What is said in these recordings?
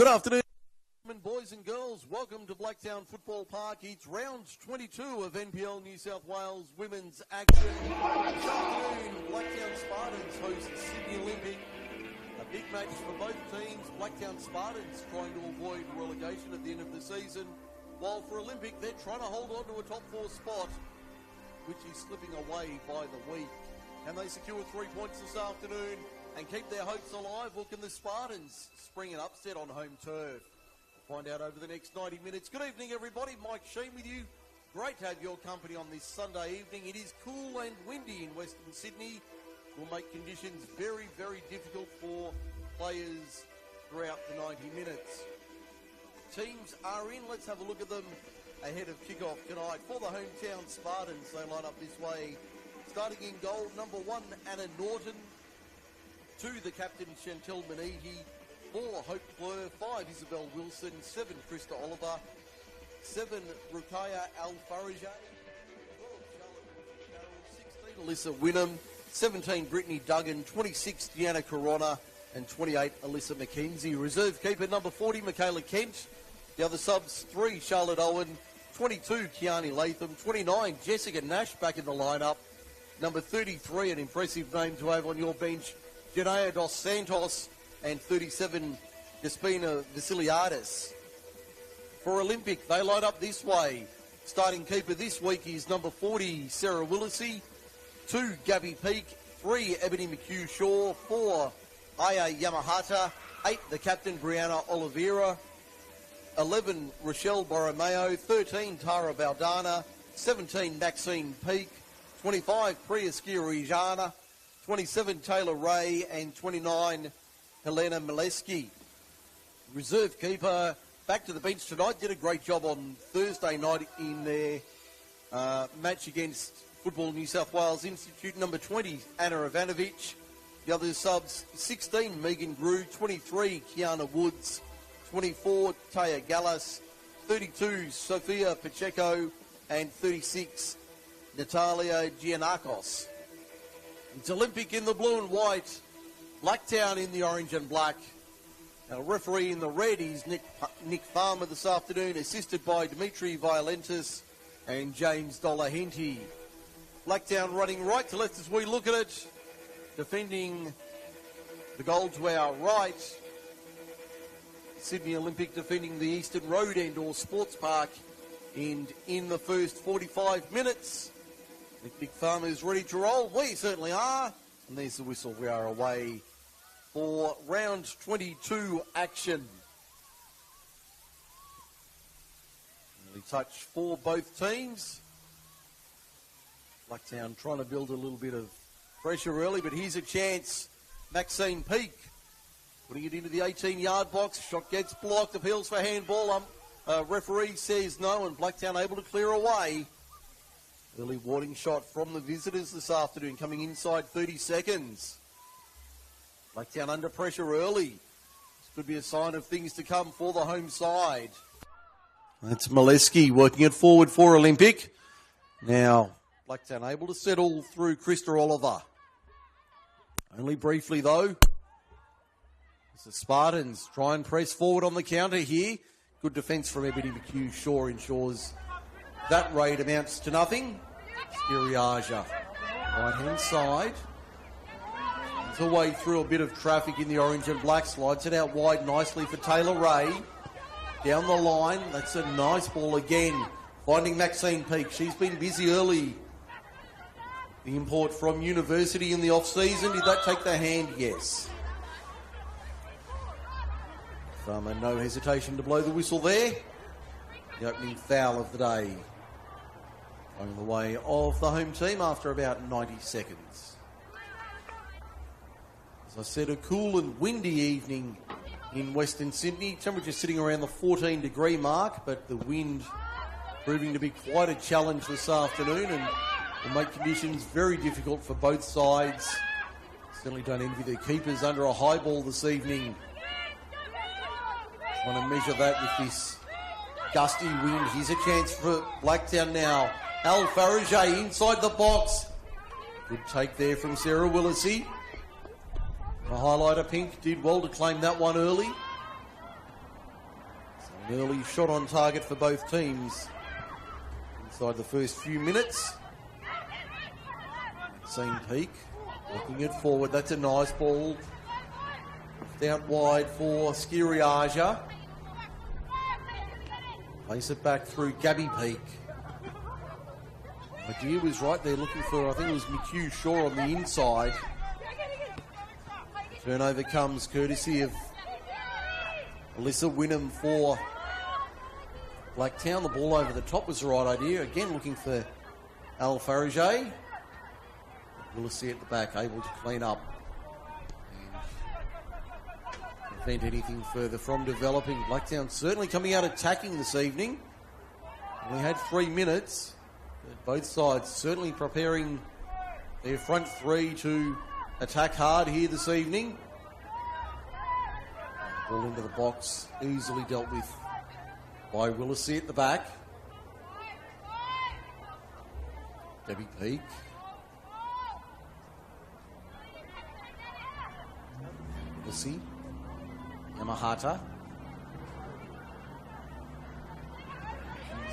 Good afternoon, boys and girls. Welcome to Blacktown Football Park. It's round 22 of NPL New South Wales women's action. This afternoon, Blacktown Spartans host Sydney Olympic. A big match for both teams. Blacktown Spartans trying to avoid relegation at the end of the season, while for Olympic, they're trying to hold on to a top 4 spot, which is slipping away by the week. Can they secure 3 points this afternoon and keep their hopes alive, or can the Spartans spring an upset on home turf? We'll find out over the next 90 minutes. Good evening, everybody. Mike Sheen with you. Great to have your company on this Sunday evening. It is cool and windy in Western Sydney. Will make conditions very, very difficult for players throughout the 90 minutes. Teams are in. Let's have a look at them ahead of kickoff tonight. For the hometown Spartans, they line up this way. Starting in goal, number 1, Anna Norton. 2, the captain, Chantel Maniti. 4, Hope Fleur. 5, Isabel Wilson. 7, Krista Oliver. 7, Rukaya Al-Farajay. 12, Charlotte Carroll. 16, Alyssa Wynnum. 17, Brittany Duggan. 26, Deanna Corona. And 28, Alyssa McKenzie. Reserve keeper number 40, Michaela Kent. The other subs, 3, Charlotte Owen. 22, Kiani Latham. 29, Jessica Nash back in the lineup. Number 33, an impressive name to have on your bench, Janaya Dos Santos. And 37, Despina Vasiliadis. For Olympic, they line up this way. Starting keeper this week is number 40, Sarah Willisey. 2, Gabby Peake. 3, Ebony McHugh-Shaw. 4, Aya Yamahata. 8, the captain, Brianna Oliveira. 11, Rochelle Borromeo. 13, Tara Baldana. 17, Maxine Peake. 25, Priya Skirijana. 27, Taylor Ray. And 29, Helena Mileski. Reserve keeper back to the bench tonight. Did a great job on Thursday night in their match against Football New South Wales Institute. Number 20, Anna Ivanovic. The other subs, 16, Megan Grew. 23, Kiana Woods. 24, Taya Gallas. 32, Sofia Pacheco. And 36, Natalia Giannakos. It's Olympic in the blue and white. Blacktown in the orange and black. Our referee in the red is Nick Farmer this afternoon, assisted by Dimitri Violentis and James Dollarhenty. Blacktown running right to left as we look at it. Defending the goal to our right. Sydney Olympic defending the Eastern Road End or Sports Park. And in the first 45 minutes, Nick Farmer is ready to roll. We certainly are. And there's the whistle. We are away for round 22 action. Early touch for both teams. Blacktown trying to build a little bit of pressure early, but here's a chance. Maxine Peake putting it into the 18-yard box. Shot gets blocked. Appeals for handball. Referee says no, and Blacktown able to clear away. Early warning shot from the visitors this afternoon, coming inside 30 seconds. Blacktown under pressure early. This could be a sign of things to come for the home side. That's Mileski working it forward for Olympic. Now, Blacktown able to settle through Krista Oliver. Only briefly, though. As the Spartans try and press forward on the counter here. Good defence from Ebony McHugh-Shaw ensures that raid amounts to nothing. Skiriaja, right-hand side. It's a way through a bit of traffic in the orange and black. Slides it out wide nicely for Taylor Ray. Down the line, that's a nice ball again. Finding Maxine Peake. She's been busy early. The import from university in the off-season. Did that take the hand? Yes. Farmer, no hesitation to blow the whistle there. The opening foul of the day. Going the way of the home team after about 90 seconds. As I said, a cool and windy evening in Western Sydney. Temperature sitting around the 14-degree mark, but the wind proving to be quite a challenge this afternoon and will make conditions very difficult for both sides. Certainly don't envy the keepers under a high ball this evening. Trying to measure that with this gusty wind. Here's a chance for Blacktown now. Al Farajay inside the box. Good take there from Sarah Willisey. The highlighter Pink did well to claim that one early. An early shot on target for both teams inside the first few minutes. Seen Peak looking it forward. That's a nice ball. Out wide for Skiriaja. Place it back through Gabby Peak. Idea was right there looking for, I think it was McHugh Shaw on the inside. Turnover comes courtesy of Alyssa Wynnum for Blacktown. The ball over the top was the right idea. Again, looking for Al Farage. We'll see at the back, able to clean up and prevent anything further from developing. Blacktown certainly coming out attacking this evening. We had 3 minutes. Both sides certainly preparing their front three to attack hard here this evening. Ball into the box, easily dealt with by Willisey at the back. Debbie Peak. Willisey. Yamahata.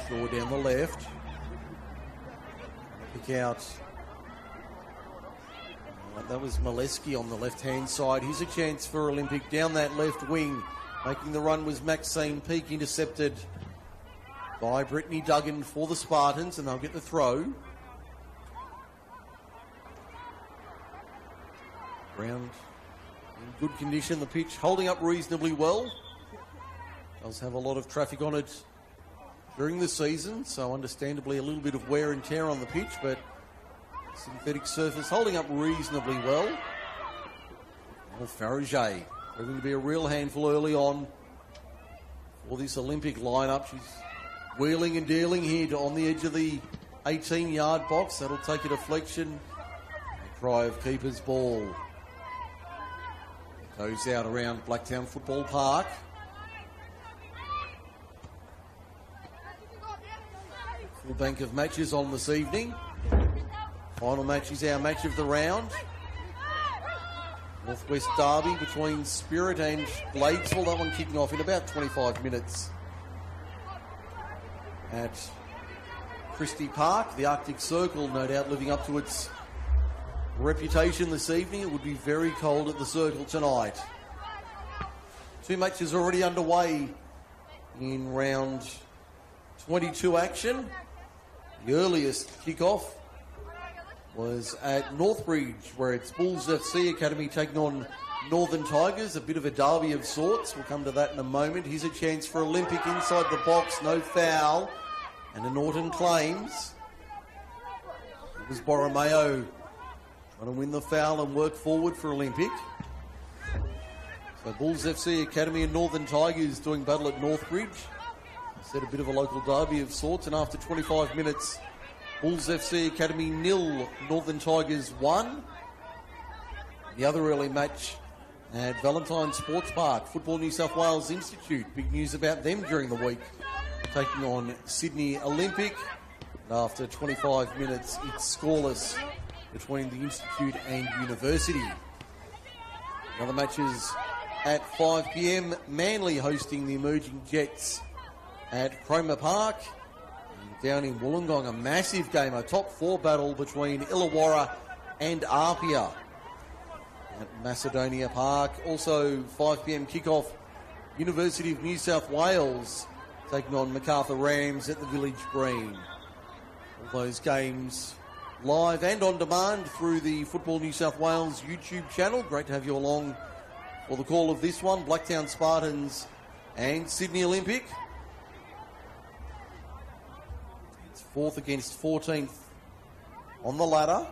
Shaw down the left. Pick out. That was Molesky on the left-hand side. Here's a chance for Olympic down that left wing. Making the run was Maxine Peak, intercepted by Brittany Duggan for the Spartans, and they'll get the throw. Ground in good condition. The pitch holding up reasonably well. Does have a lot of traffic on it during the season, so understandably a little bit of wear and tear on the pitch, but synthetic surface holding up reasonably well. Farage proving to be a real handful early on for this Olympic lineup. She's wheeling and dealing here on the edge of the 18-yard box. That'll take a deflection. A cry of keeper's ball. It goes out around Blacktown Football Park. Full bank of matches on this evening. Final match is our match of the round. Northwest Derby between Spirit and Bladesville. That one kicking off in about 25 minutes at Christie Park. The Arctic Circle, no doubt, living up to its reputation this evening. It would be very cold at the Circle tonight. 2 matches already underway in round 22 action. The earliest kickoff was at Northbridge, where it's Bulls FC Academy taking on Northern Tigers, a bit of a derby of sorts. We'll come to that in a moment. Here's a chance for Olympic inside the box, no foul, and a Norton claims. It was Borromeo trying to win the foul and work forward for Olympic. So Bulls FC Academy and Northern Tigers doing battle at Northbridge. Said a bit of a local derby of sorts, and after 25 minutes, Bulls FC Academy 0, Northern Tigers 1. The other early match at Valentine Sports Park, Football New South Wales Institute. Big news about them during the week, taking on Sydney Olympic. And after 25 minutes, it's scoreless between the Institute and University. Other matches at 5 p.m, Manly hosting the Emerging Jets at Cromer Park. Down in Wollongong, a massive game, a top 4 battle between Illawarra and Apia at Macedonia Park. Also 5 p.m. kickoff, University of New South Wales taking on Macarthur Rams at the Village Green. All those games live and on demand through the Football New South Wales YouTube channel. Great to have you along for the call of this one. Blacktown Spartans and Sydney Olympic. 4th against 14th on the ladder.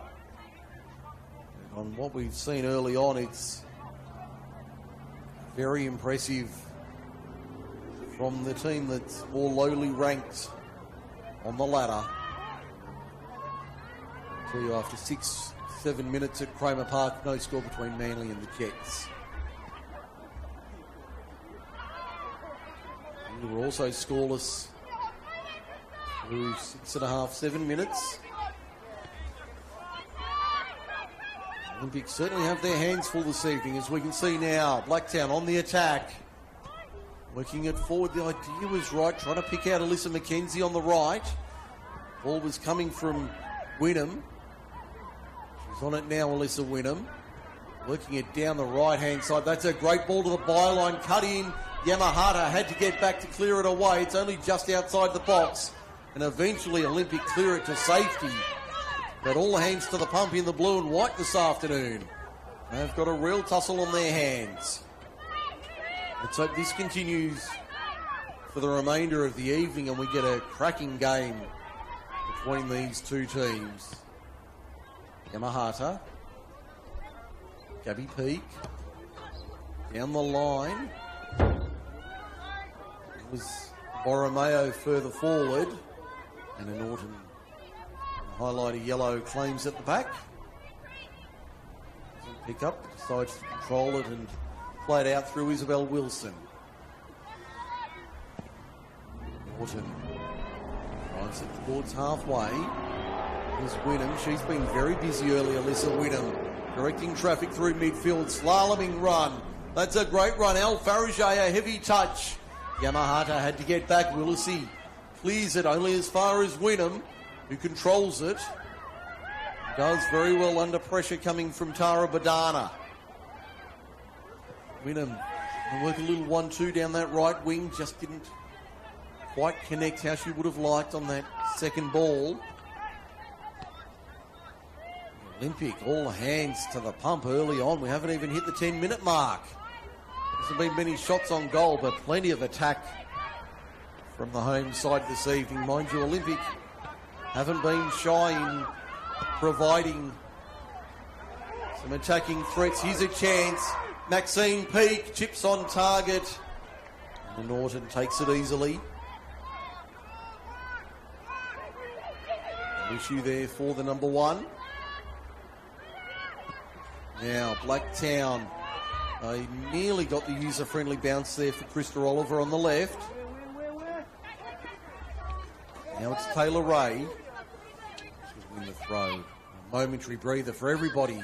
And on what we've seen early on, it's very impressive from the team that's more lowly ranked on the ladder. I'll tell you, after 6-7 minutes at Cromer Park, no score between Manly and the Jets. And we're also scoreless through 6.5, 7 minutes. Olympics certainly have their hands full this evening, as we can see now. Blacktown on the attack. Working it forward, the idea was right, trying to pick out Alyssa McKenzie on the right. Ball was coming from Wynnum. She's on it now, Alyssa Wynnum. Working it down the right-hand side. That's a great ball to the byline, cut in. Yamahata had to get back to clear it away. It's only just outside the box. And eventually Olympic clear it to safety. But all hands to the pump in the blue and white this afternoon. They've got a real tussle on their hands. Let's hope this continues for the remainder of the evening and we get a cracking game between these two teams. Yamahata. Gabby Peak. Down the line. It was Borromeo further forward. And an Norton highlighter yellow claims at the back. Doesn't pick up, decides to control it and play it out through Isabel Wilson. Norton drives it towards halfway. Here's Wynnum. She's been very busy early, Alyssa Wynnum. Directing traffic through midfield, slaloming run. That's a great run. Al Faragay, a heavy touch. Yamahata had to get back. Willisey clears it only as far as Wynnum, who controls it. Does very well under pressure coming from Tara Badana. Wynnum will work a little 1-2 down that right wing. Just didn't quite connect how she would have liked on that second ball. Olympic, all hands to the pump early on. We haven't even hit the 10-minute mark. There hasn't been many shots on goal, but plenty of attack from the home side this evening. Mind you, Olympic haven't been shy in providing some attacking threats. Here's a chance. Maxine Peak chips on target. And Norton takes it easily. An issue there for the number one. Now, Blacktown. They nearly got the user-friendly bounce there for Krista Oliver on the left. Now it's Taylor Ray. She'll win the throw. A momentary breather for everybody.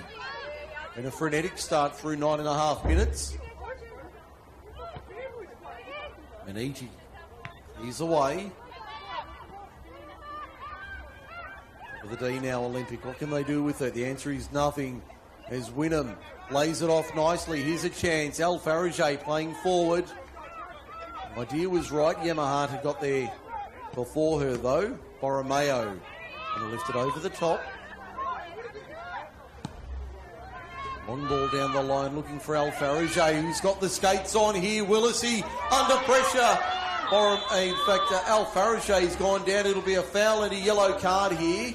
And a frenetic start through 9.5 minutes. Maniti. He's away. For the D now, Olympic. What can they do with it? The answer is nothing. As Wynnum lays it off nicely. Here's a chance. Al Faragay playing forward. The idea was right. Yamahata got there before her though. Borromeo going to lift it over the top. Long ball down the line looking for Al Faragay, who's got the skates on here. Willisey under pressure. In fact, Al Faragay's gone down. It'll be a foul and a yellow card here.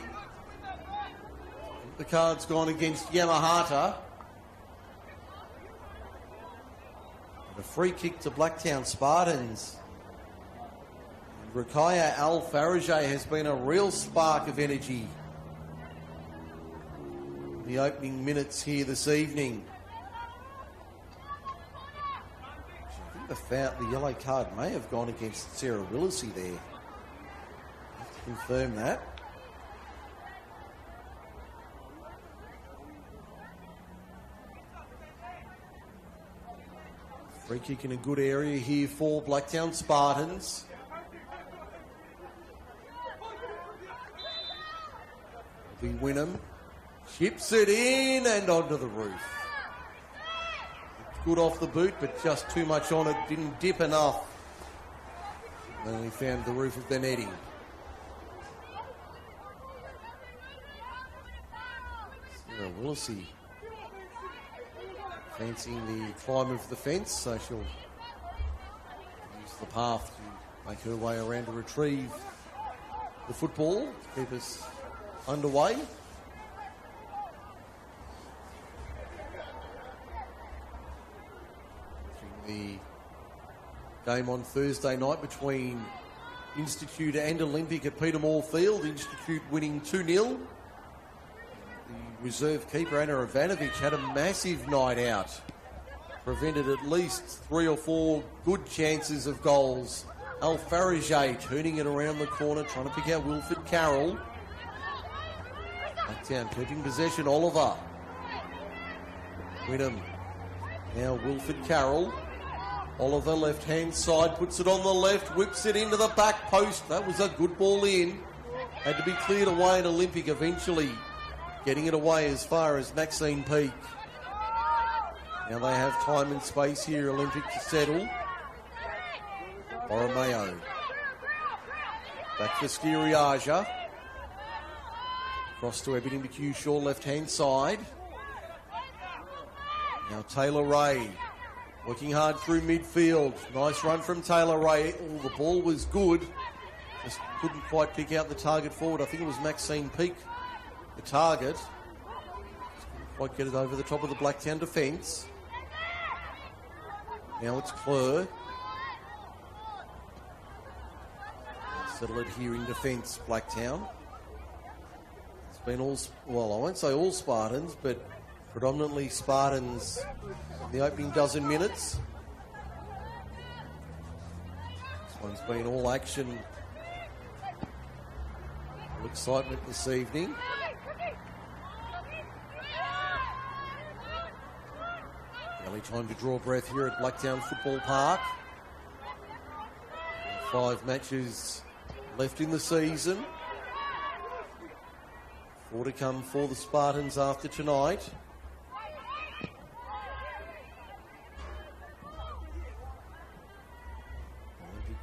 The card's gone against Yamahata. A free kick to Blacktown Spartans. And Rakaya Al Faragay has been a real spark of energy in the opening minutes here this evening. I think the yellow card may have gone against Sarah Willisey there. I have to confirm that. Free kick in a good area here for Blacktown Spartans. Be Wynnum. Chips it in and onto the roof. Good off the boot, but just too much on it. Didn't dip enough. Only found the roof of the netting. Sarah Willisey fancying the climb of the fence, so she'll use the path to make her way around to retrieve the football to keep us underway. The game on Thursday night between Institute and Olympic at Peter Moore Field. Institute winning 2-0. The reserve keeper, Anna Ivanovic, had a massive night out. Prevented at least 3 or 4 good chances of goals. Al Faragay turning it around the corner, trying to pick out Wilfred Carroll. Blacktown keeping possession, Oliver. Wynnum. Now Wilfred Carroll. Oliver, left-hand side, puts it on the left, whips it into the back post. That was a good ball in. Had to be cleared away at Olympic eventually. Getting it away as far as Maxine Peak. Now they have time and space here, Olympic to settle. Borromeo. Back for Skiriaja. Cross to Ebony McHugh-Shaw, left-hand side. Now Taylor Ray. Working hard through midfield. Nice run from Taylor Ray. Oh, the ball was good. Just couldn't quite pick out the target forward. I think it was Maxine Peak, the target. Just couldn't quite get it over the top of the Blacktown defence. Now it's Clure. Settle it here in defence, Blacktown. It's been all, well, I won't say all Spartans, but predominantly Spartans in the opening dozen minutes. This one's been all action, all excitement this evening. Only time to draw breath here at Blacktown Football Park. 5 matches left in the season. 4 to come for the Spartans after tonight.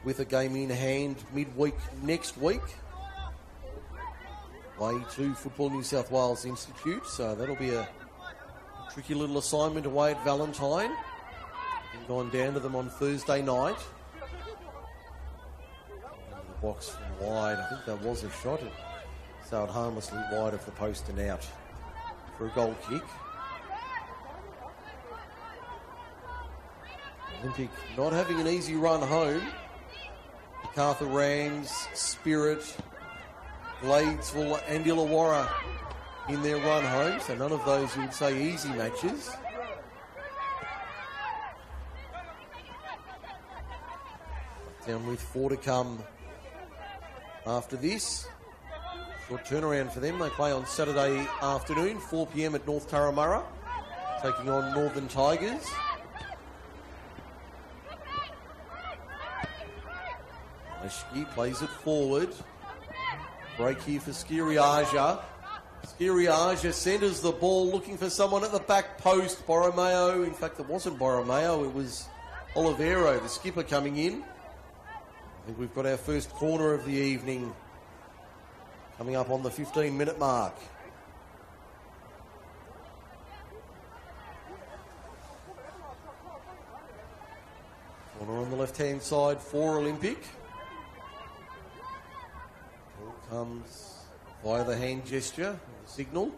With a game in hand midweek next week. Way to Football New South Wales Institute, so that'll be a tricky little assignment away at Valentine. We've gone down to them on Thursday night. Into the box from wide. I think that was a shot. It sailed harmlessly wide of the post and out for a goal kick. Olympic not having an easy run home. MacArthur Rangs, Spirit, Gladesville and Illawarra in their run home, so none of those you would say easy matches. Down with 4 to come after this. Short turnaround for them. They play on Saturday afternoon, 4 p.m. at North Turramurra, taking on Northern Tigers. Ashki plays it forward. Break here for Skiriaja. Skiriaja centres the ball, looking for someone at the back post. Borromeo, in fact it wasn't Borromeo, it was Olivero, the skipper, coming in. I think we've got our first corner of the evening coming up on the 15-minute mark. Corner on the left-hand side for Olympic. Comes via the hand gesture, the signal.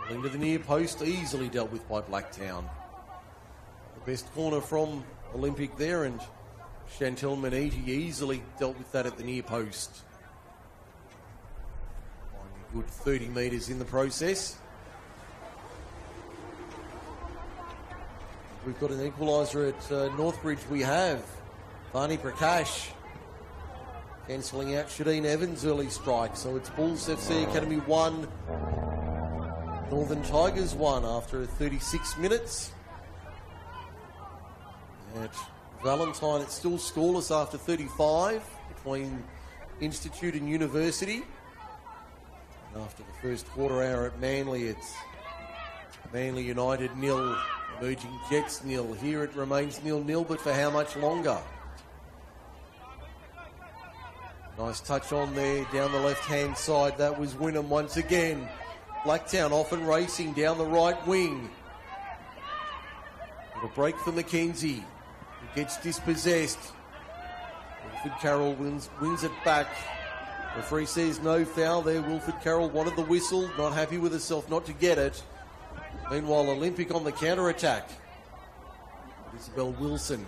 Into the near post, easily dealt with by Blacktown. The best corner from Olympic there, and Chantel Maniti easily dealt with that at the near post. A good 30 metres in the process. We've got an equaliser at Northbridge. We have Vani Prakash cancelling out Shadeen Evans' early strike. So it's Bulls FC Academy 1, Northern Tigers 1 after 36 minutes. At Valentine, it's still scoreless after 35 between Institute and University. And after the first quarter hour at Manly, it's Manly United 0, Emerging Jets 0. Here it remains 0-0, but for how much longer? Nice touch on there, down the left-hand side. That was Wynnum once again. Blacktown often racing down the right wing. A break for McKenzie. He gets dispossessed. Wilfred Carroll wins it back. Referee says no foul there. Wilfred Carroll wanted the whistle, not happy with herself not to get it. Meanwhile, Olympic on the counter-attack. Isabel Wilson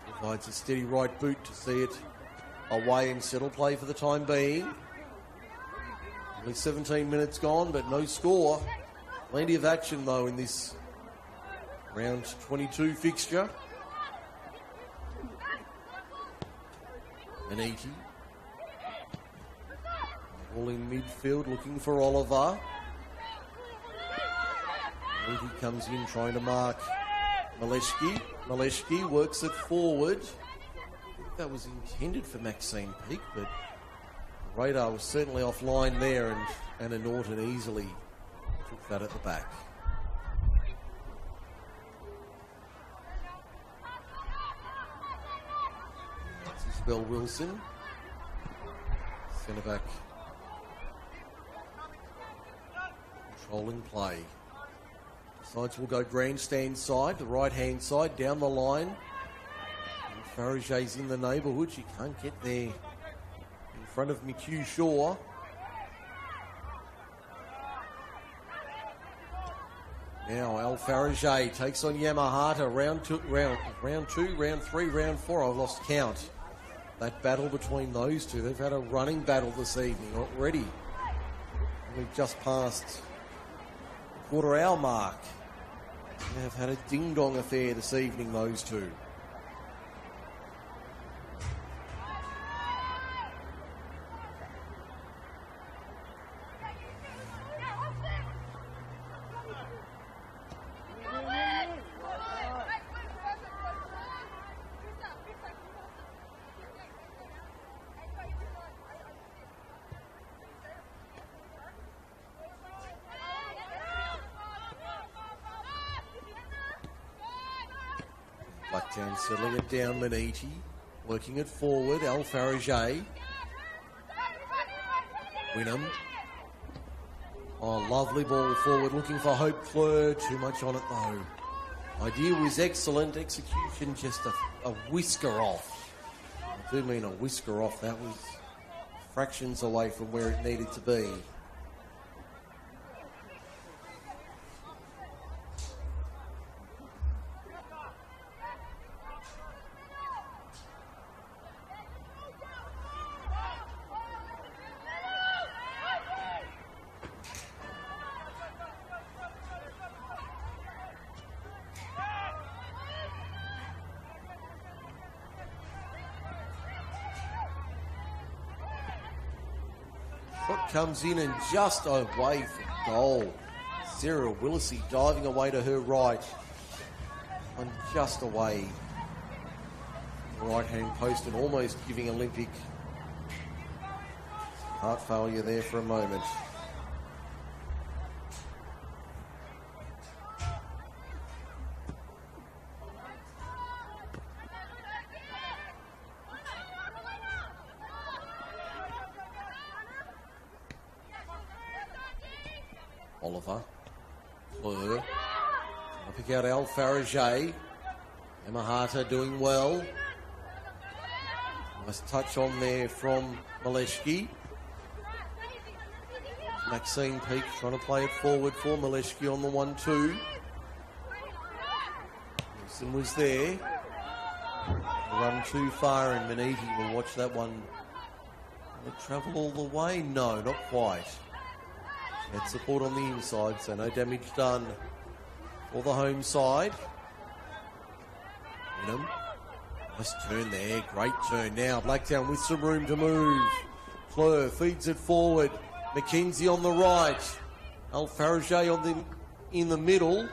provides a steady right boot to see it away and settle play for the time being. Only 17 minutes gone, but no score. Plenty of action, though, in this round 22 fixture. Maniti. Ball in midfield, looking for Oliver. He comes in trying to mark Maleshki. Maleshki works it forward. I think that was intended for Maxine Peake, but the radar was certainly offline there, and Anna Norton easily took that at the back. That's Isabel Wilson, centre back, controlling play. Sides will go grandstand side, the right-hand side, down the line. And Faraget's in the neighbourhood. She can't get there in front of McHugh Shaw. Now Al Faraget takes on Yamahata. Round 2, round 3, round 4. I've lost count. That battle between those two. They've had a running battle this evening already. We've just passed the quarter-hour mark. They have had a ding-dong affair this evening, those two. Blacktown settling it down, Maniti, working it forward, Al Faraget. Wynnum. Oh, lovely ball forward, looking for Hope Fleur, too much on it though. Idea was excellent, execution just a whisker off. I do mean a whisker off, that was fractions away from where it needed to be. Shot comes in and just away from goal. Sarah Willisey diving away to her right. And just away. Right hand post and almost giving Olympic heart failure there for a moment. Oliver, Fleur, I'll pick out Al Faraget. Yamahata doing well. Nice touch on there from Maleshki. Maxine Peake trying to play it forward for Maleshki on the 1-2. Wilson was there. Run too far and Maniti will watch that one. Will it travel all the way? No, not quite. Had support on the inside, so no damage done for the home side. Nice turn there, great turn. Now Blacktown with some room to move. Fleur feeds it forward. McKenzie on the right. Al Faraget in the middle. And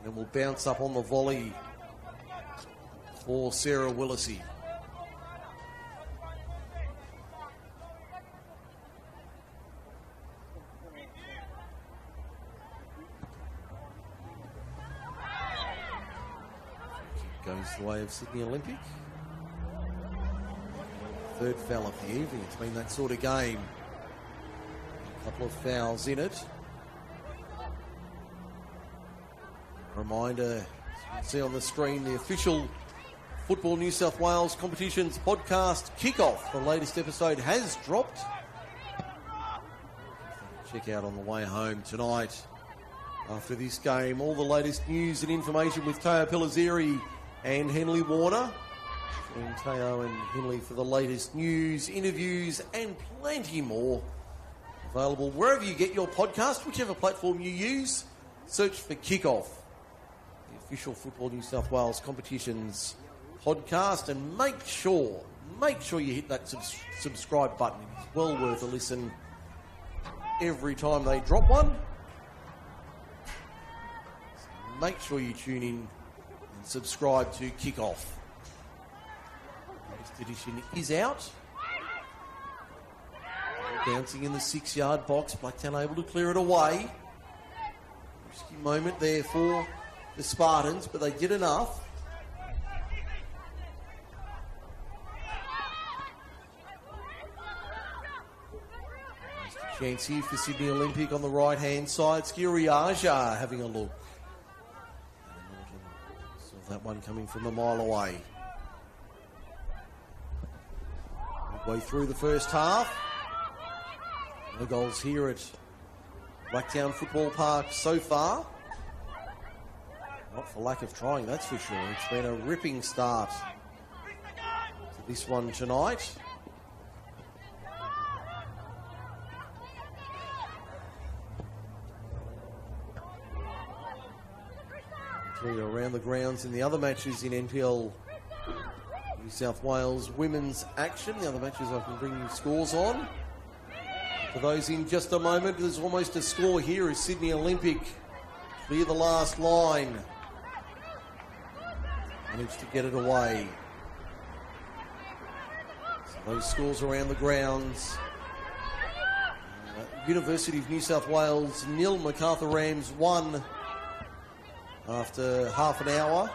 then we'll bounce up on the volley for Sarah Willisey. Goes the way of Sydney Olympic. Third foul of the evening. It's been that sort of game. A couple of fouls in it. Reminder, as you can see on the screen, the official Football New South Wales Competitions podcast kickoff. The latest episode has dropped. Check out on the way home tonight. After this game, all the latest news and information with Teo Pellizzeri and Henley Warner. And Teo and Henley for the latest news, interviews and plenty more. Available wherever you get your podcast, whichever platform you use. Search for Kickoff, the official Football New South Wales Competitions podcast, and make sure you hit that subscribe button. It's well worth a listen every time they drop one. make sure you tune in and subscribe to Kickoff. Next edition is out. Bouncing in the 6-yard box. Blacktown able to clear it away. Risky moment there for the Spartans, but they did enough. Chance here for Sydney Olympic on the right-hand side. Skiriaja having a look. Saw that one coming from a mile away. Midway through the first half. No goals here at Blacktown Football Park so far. Not for lack of trying, that's for sure. It's been a ripping start to this one tonight. Around the grounds in the other matches in NPL New South Wales women's action. The other matches I can bring you scores on. For those in just a moment, there's almost a score here as Sydney Olympic clear the last line. Managed to get it away. So those scores around the grounds. University of New South Wales 0, Macarthur Rams 1. After half an hour,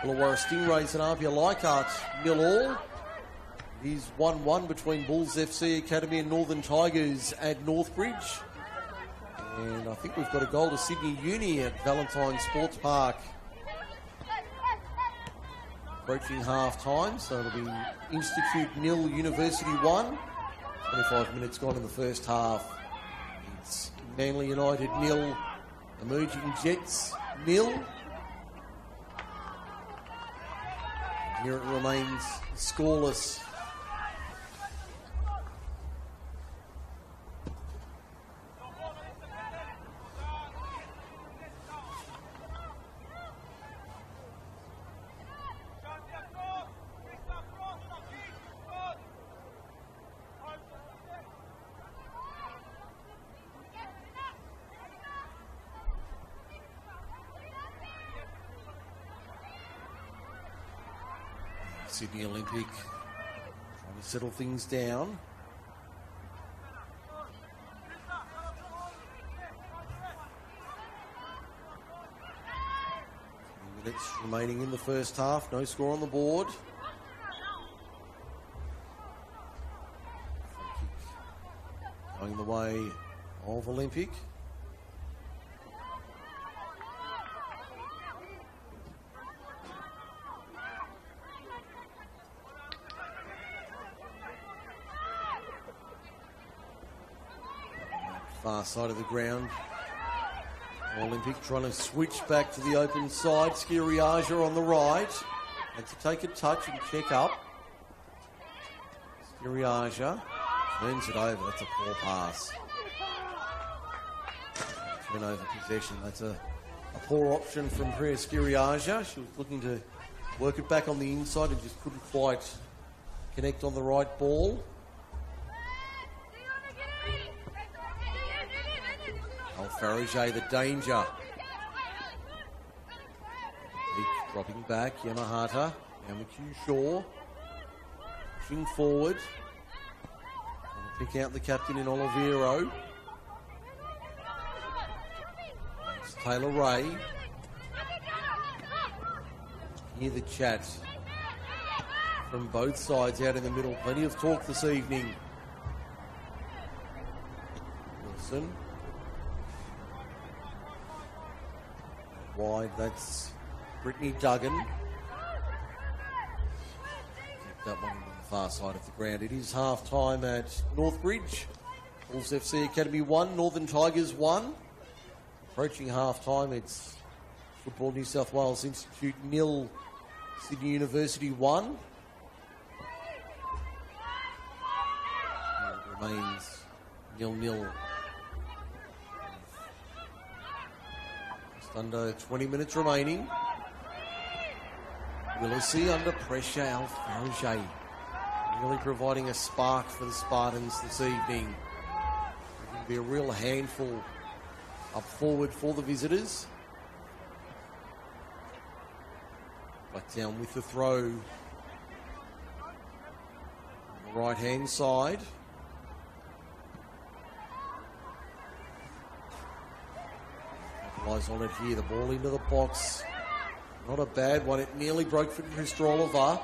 Illawarra Stingrays and RPA Leichhardt 0-all. It is 1-1 between Bulls FC Academy and Northern Tigers at Northbridge. And I think we've got a goal to Sydney Uni at Valentine Sports Park. Approaching half time, so it'll be Institute 0, University 1. 25 minutes gone in the first half. It's Manly United 0, Emerging Jets 0. Here it remains scoreless. Sydney Olympic trying to settle things down. Minutes remaining in the first half. No score on the board. Going the way of Olympic. Far side of the ground. Olympic trying to switch back to the open side. Skiriaja on the right. Had to take a touch and check up. Skiriaja turns it over. That's a poor pass. Turnover possession. That's a poor option from Priya Skiriaja. She was looking to work it back on the inside and just couldn't quite connect on the right ball. Farajay, the danger. Peak dropping back. Yamahata. Yamaku Shaw. Pushing forward. Pick out the captain in Olivero. It's Taylor Ray. Hear the chat from both sides out in the middle. Plenty of talk this evening. Wilson. Wide, that's Brittany Duggan. Keep that one on the far side of the ground. It is half time at Northbridge. Bulls FC Academy 1, Northern Tigers 1. Approaching half time, it's Football New South Wales Institute 0, Sydney University 1. It remains 0-0. Under 20 minutes remaining. Willissy under pressure. Al-Farajay really providing a spark for the Spartans this evening. It will be a real handful up forward for the visitors. Blacktown with the throw. On the right-hand side. Capitalize on it here. The ball into the box. Not a bad one. It nearly broke for Kristrolova.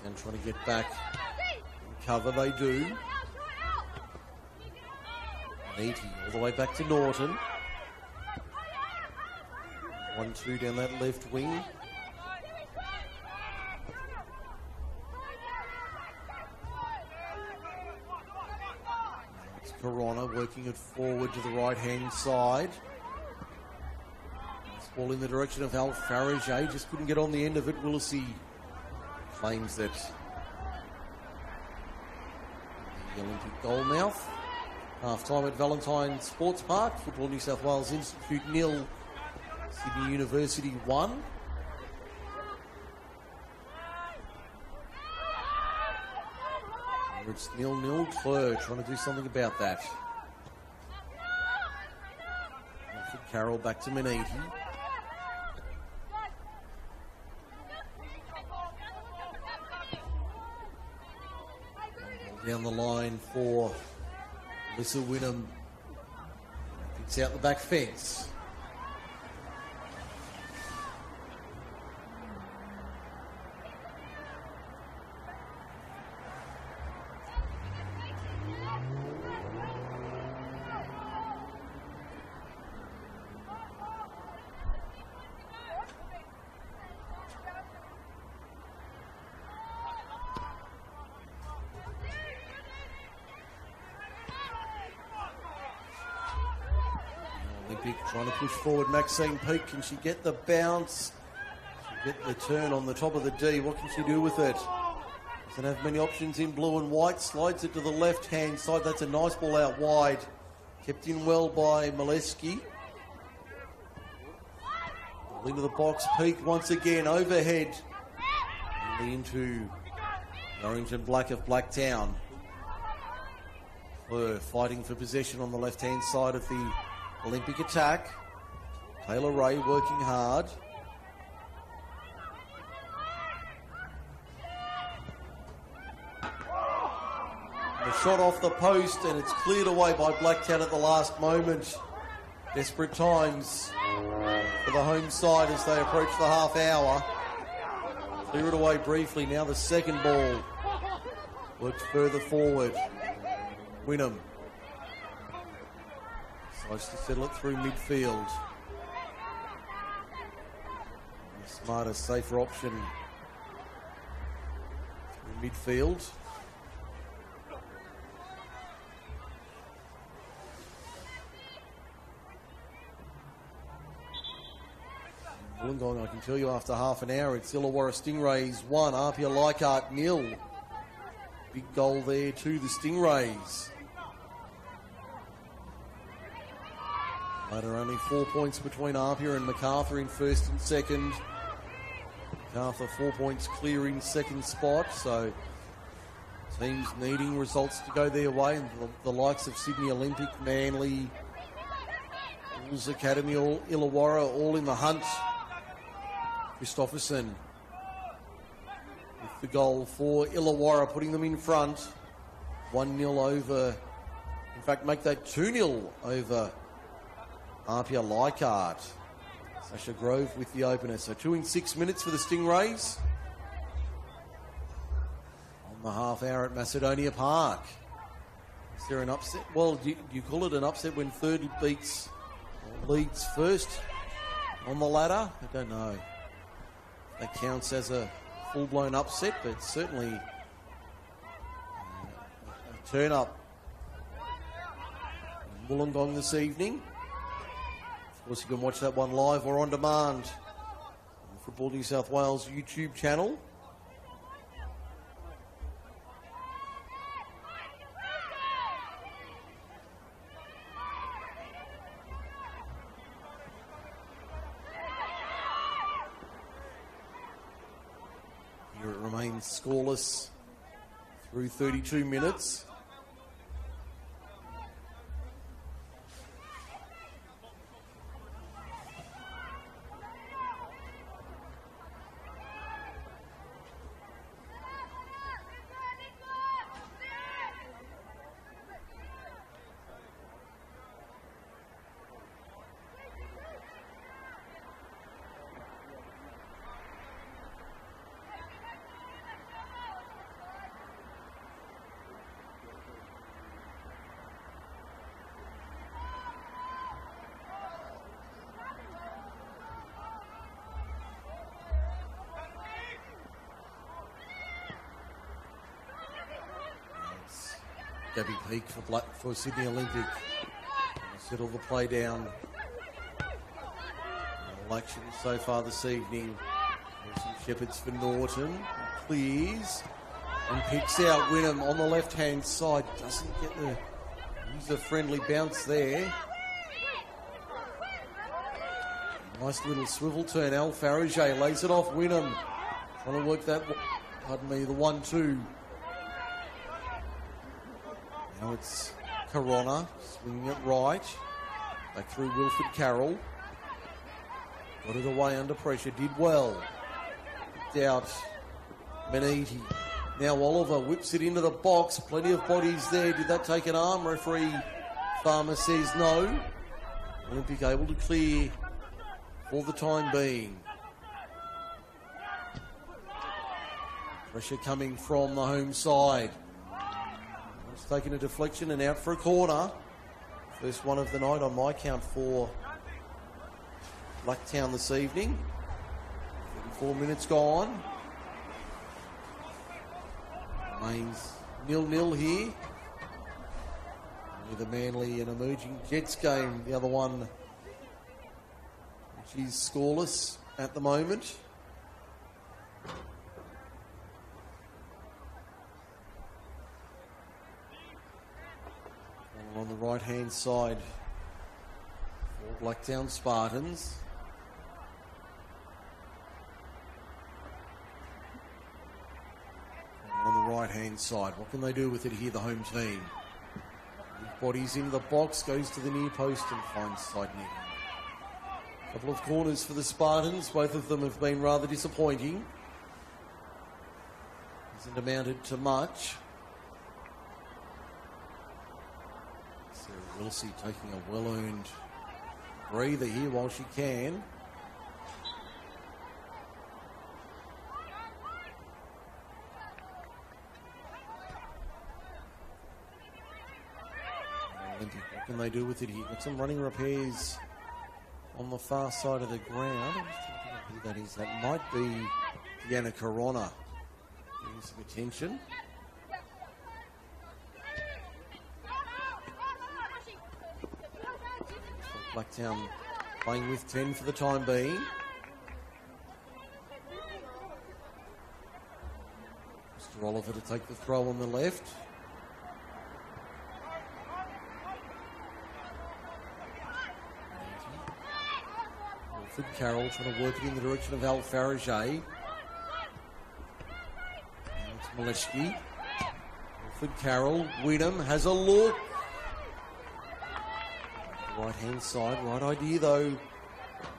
And trying to get back and cover, they do. Neaty all the way back to Norton. 1-2 down that left wing. It's Corona working it forward to the right-hand side. This ball in the direction of Al Farage. Just couldn't get on the end of it. Willisey claims that the Olympic goalmouth. Half-time at Valentine Sports Park. Football New South Wales Institute 0, Sydney University 1. It's 0-0. Clare trying to do something about that. Carroll back to Maniti. Down the line for Alyssa Wynnum. Picks out the back fence. Trying to push forward Maxine Peake. Can she get the bounce? She get the turn on the top of the D. What can she do with it? Doesn't have many options in blue and white. Slides it to the left-hand side. That's a nice ball out wide. Kept in well by Molesky. Ball into the box. Peake once again overhead. Into the orange and black of Blacktown. Fleur fighting for possession on the left-hand side of the Olympic attack. Taylor Ray working hard. A shot off the post and it's cleared away by Blacktown at the last moment. Desperate times for the home side as they approach the half hour. Clear it away briefly. Now the second ball. Works further forward. Wynnum. Decides to settle it through midfield. A smarter, safer option through midfield. Wollongong, I can tell you after half an hour, it's Illawarra Stingrays 1, Apia Leichhardt 0. Big goal there to the Stingrays. Later, only 4 points between Apia and Macarthur in first and second. Macarthur 4 points clear in second spot, so teams needing results to go their way. And the likes of Sydney Olympic, Manly, Bulls Academy, Illawarra, all in the hunt. Christopherson with the goal for Illawarra, putting them in front. 1-0 over, in fact, make that 2-0 over Apia Leichhardt. Sasha Grove with the opener. So 2 in 6 minutes for the Stingrays. On the half hour at Macedonia Park. Is there an upset? Well, do you call it an upset when third beats or leads first on the ladder? I don't know. That counts as a full-blown upset, but certainly a turn up in Wollongong this evening. Of course, you can watch that one live or on demand on the Football New South Wales YouTube channel. Here it remains scoreless through 32 minutes. Gabby Peak for Sydney Olympic. Settle the play down. All action so far this evening. Some Shepherds for Norton. Clears and picks out Wynnum on the left-hand side. Doesn't get the user-friendly bounce there. Nice little swivel turn. Al Farage lays it off Wynnum. Trying to work that, the 1-2. Now it's Corona swinging it right. Back through Wilfred Carroll. Got it away under pressure. Did well. Picked out Maniti. Now Oliver whips it into the box. Plenty of bodies there. Did that take an arm? Referee Farmer says no. Olympic able to clear for the time being. Pressure coming from the home side. It's taking a deflection and out for a corner. First one of the night on my count for Blacktown this evening. 34 minutes gone. Remains 0-0 here. With the Manly and emerging Jets game. The other one, which is scoreless at the moment. On the right-hand side for Blacktown Spartans. On the right-hand side, what can they do with it here, the home team? Bodies into the box, goes to the near post and finds side netting. Couple of corners for the Spartans, both of them have been rather disappointing. Hasn't amounted to much. Wilsey taking a well-earned breather here while she can. What can they do with it here? Got some running repairs on the far side of the ground. I'm just thinking of who that is. That might be Deanna Corona. Getting some attention. Blacktown playing with 10 for the time being. Mr. Oliver to take the throw on the left. Wilfred Carroll trying to work it in the direction of Al Farage. It's Molesky. Wilfred Carroll. Wynnum has a look. Right-hand side, right idea though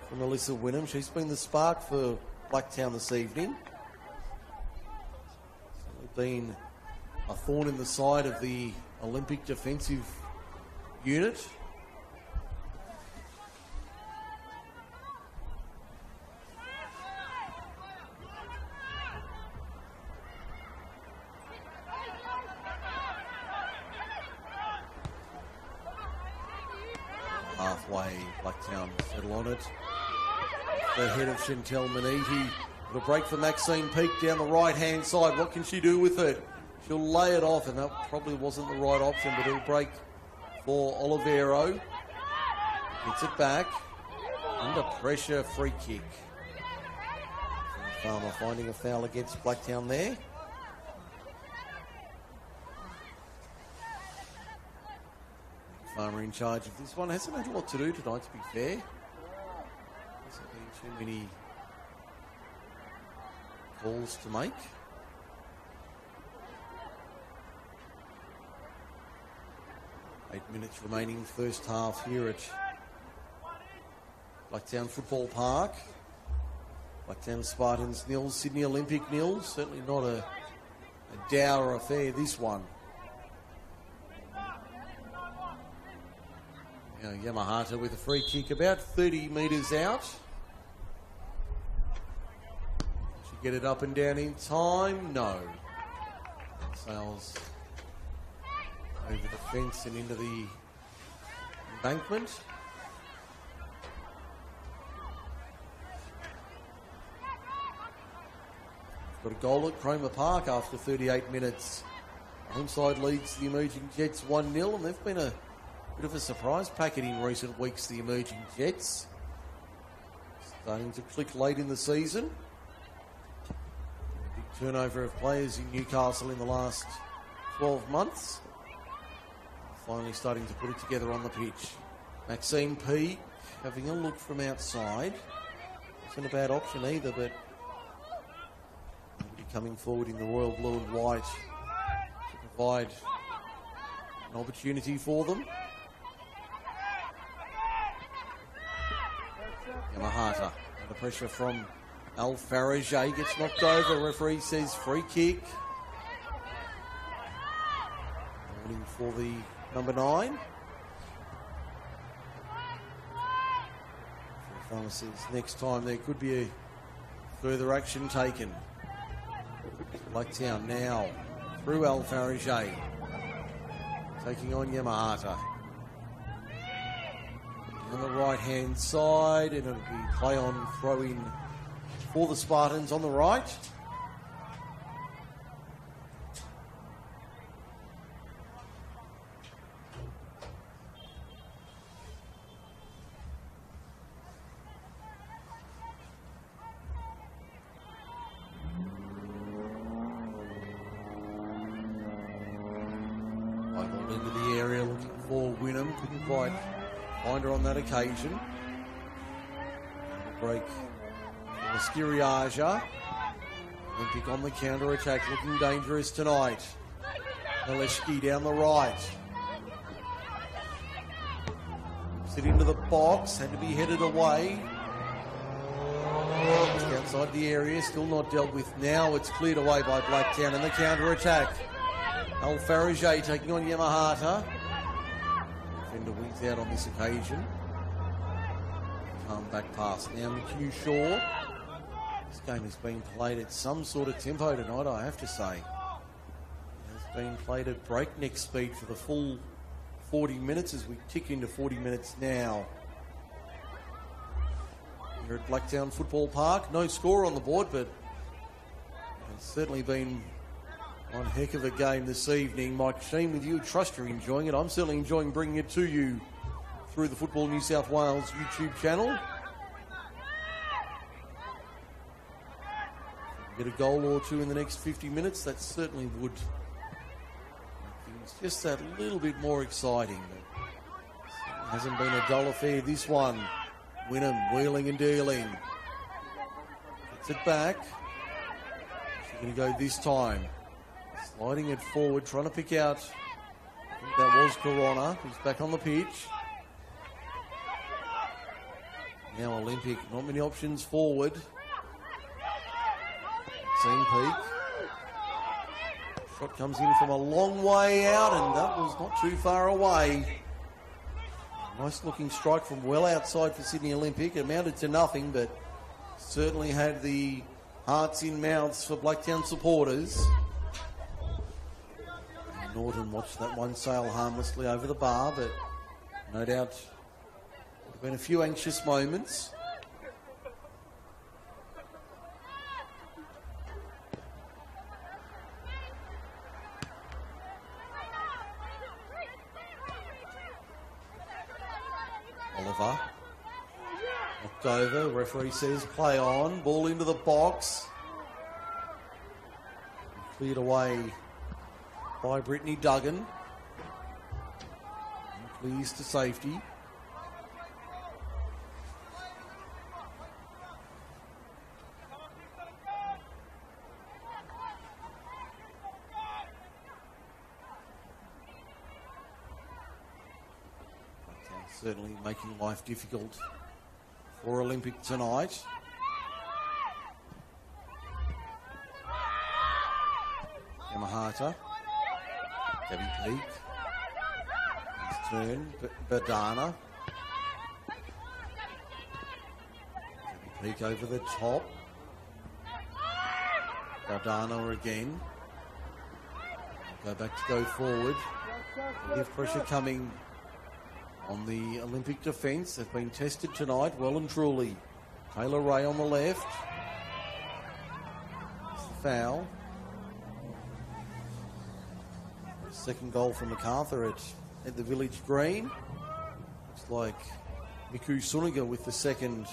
from Melissa Wynnum. She's been the spark for Blacktown this evening. It's been a thorn in the side of the Olympic defensive unit. Halfway, Blacktown settle on it. The head of Chantel Maniti. The break for Maxine Peak down the right-hand side. What can she do with it? She'll lay it off, and that probably wasn't the right option, but it'll break for Olivero. Gets it back. Under pressure, free kick. Farmer finding a foul against Blacktown there. Farmer in charge of this one. Hasn't had a lot to do tonight, to be fair. Hasn't been too many calls to make. Eight minutes remaining first half here at Blacktown Football Park. Blacktown Spartans nil, Sydney Olympic nil. Certainly not a dour affair, this one. Yamahata with a free kick about 30 metres out. Should get it up and down in time. No. Sails over the fence and into the embankment. Got a goal at Cromer Park after 38 minutes Home side leads the Emerging Jets 1-0, and they've been a bit of a surprise packet in recent weeks, the Emerging Jets. Starting to click late in the season. Big turnover of players in Newcastle in the last 12 months. Finally starting to put it together on the pitch. Maxine P having a look from outside. Isn't a bad option either, but nobody coming forward in the royal blue and white to provide an opportunity for them. Yamahata under pressure from Al Farajay, gets knocked over. Referee says free kick. Warning for the number 9. Farmer says next time there could be a further action taken. Blacktown now through Al Farajay, taking on Yamahata. On the right hand side, and it'll be play on, throw in for the Spartans on the right. Ball into the area looking for Wynnum, couldn't quite find her on that occasion. Break for Skiriaja. Olympic on the counter-attack, looking dangerous tonight. Maleshki down the right. Sit into the box, had to be headed away. Just outside the area, still not dealt with. Now it's cleared away by Blacktown in the counter-attack. Al Farajay taking on Yamahata. Defender wins out on this occasion. Calm back pass now, McHugh Shaw. This game has been played at some sort of tempo tonight, I have to say. It has been played at breakneck speed for the full 40 minutes as we tick into 40 minutes now. Here at Blacktown Football Park, no score on the board, but it's certainly been one heck of a game this evening. Mike Sheen with you. Trust you're enjoying it. I'm certainly enjoying bringing it to you through the Football New South Wales YouTube channel. Get a goal or two in the next 50 minutes, that certainly would make things just that little bit more exciting. It hasn't been a dull affair, this one. Wynnum wheeling and dealing. Gets it back. She's going to go this time. Sliding it forward, trying to pick out, I think that was Corona, who's back on the pitch. Now Olympic, not many options forward. Same peak. Shot comes in from a long way out, and that was not too far away. Nice looking strike from well outside for Sydney Olympic. It amounted to nothing, but certainly had the hearts in mouths for Blacktown supporters. Norton watched that one sail harmlessly over the bar, but no doubt there have been a few anxious moments. Oliver knocked over, referee says play on, ball into the box. Cleared away by Brittany Duggan. Clears to safety. Certainly making life difficult for Olympic tonight. Yamahata. Debbie Peak. His turn. Badana. Debbie Peak over the top. Badana again. Go back to go forward. Give pressure coming on the Olympic defence. They've been tested tonight, well and truly. Taylor Ray on the left. It's the foul. Second goal from MacArthur at the Village Green. Looks like Miku Suniga with the second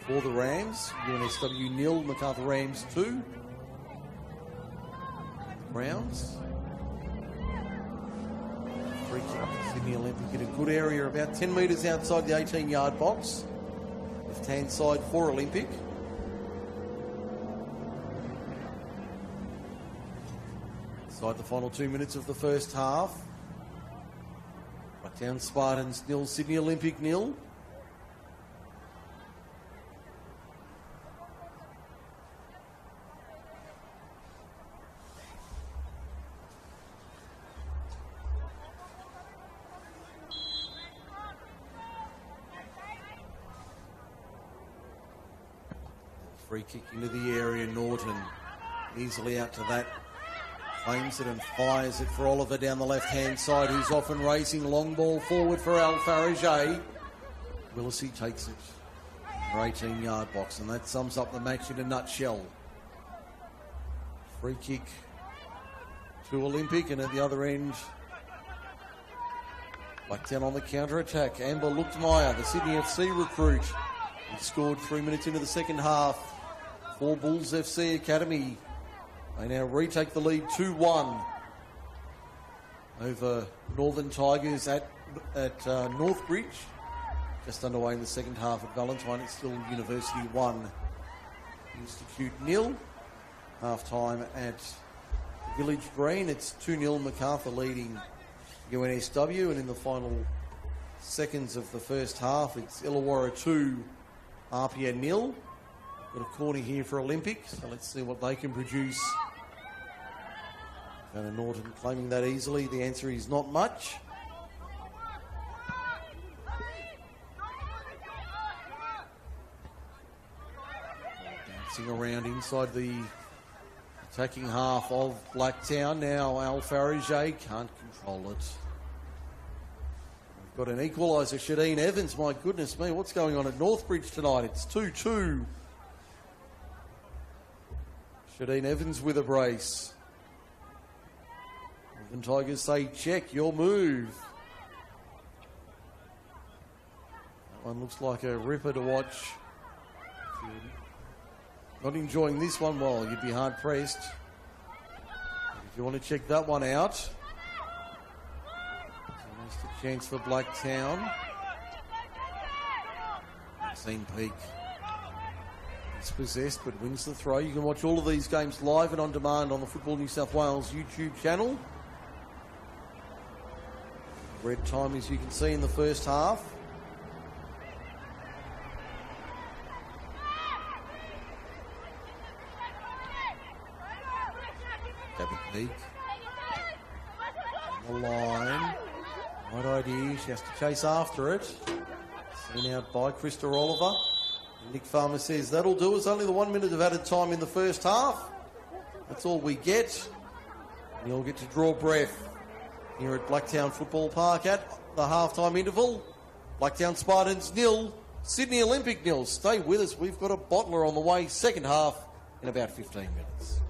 for the Rams. UNSW 0, MacArthur Rams 2. Browns. Free kick to Sydney Olympic in a good area, about 10 metres outside the 18-yard box. Left-hand side for Olympic. Inside the final 2 minutes of the first half. Blacktown Spartans 0, Sydney Olympic 0. Free kick into the area, Norton easily out to that. Claims it and fires it for Oliver down the left-hand side, who's often racing. Long ball forward for Al Farage. Willisey takes it in her 18-yard box, and that sums up the match in a nutshell. Free kick to Olympic, and at the other end, Blacktown on the counter-attack. Amber Luchtmeyer, the Sydney FC recruit. He scored 3 minutes into the second half for Bulls FC Academy. They now retake the lead 2-1 over Northern Tigers at Northbridge. Just underway in the second half at Valentine. It's still University 1, Institute 0. Half-time at Village Green. It's 2-0, MacArthur leading UNSW. And in the final seconds of the first half, it's Illawarra 2, Apia 0. Got a corner here for Olympic, so let's see what they can produce. Vanna Norton claiming that easily. The answer is not much. Dancing around inside the attacking half of Blacktown. Now Al Farage can't control it. We've got an equaliser, Shadeen Evans. My goodness me, what's going on at Northbridge tonight? It's 2-2. Shadeen Evans with a brace. Northern Tigers say, check your move. That one looks like a ripper to watch. If you're not enjoying this one, well, you'd be hard pressed. But if you want to check that one out, almost a chance for Blacktown. Maxine Peak is possessed but wins the throw. You can watch all of these games live and on demand on the Football New South Wales YouTube channel. Red time, as you can see, in the first half. Gabby Peak on the line. Right idea, she has to chase after it. Seen out by Krista Oliver. Nick Farmer says that'll do us. Only the 1 minute of added time in the first half. That's all we get. And you'll get to draw breath here at Blacktown Football Park at the halftime interval. Blacktown Spartans 0, Sydney Olympic 0. Stay with us. We've got a bottler on the way. Second half in about 15 minutes.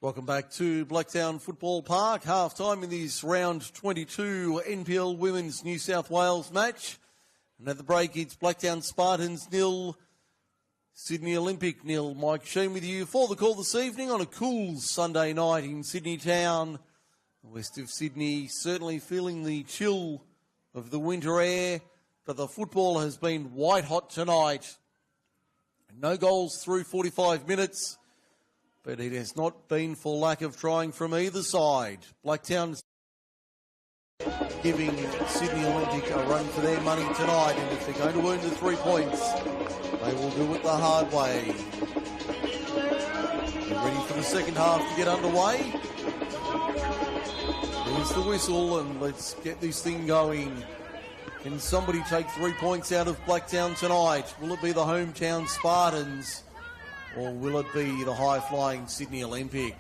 Welcome back to Blacktown Football Park. Half-time in this round 22 NPL Women's New South Wales match. And at the break, it's Blacktown Spartans 0, Sydney Olympic 0. Mike Sheen with you for the call this evening on a cool Sunday night in Sydney town. West of Sydney certainly feeling the chill of the winter air, but the football has been white hot tonight. No goals through 45 minutes. But it has not been for lack of trying from either side. Blacktown giving Sydney Olympic a run for their money tonight. And if they're going to earn the 3 points, they will do it the hard way. They're ready for the second half to get underway. Here's the whistle and let's get this thing going. Can somebody take 3 points out of Blacktown tonight? Will it be the hometown Spartans? Or will it be the high-flying Sydney Olympic?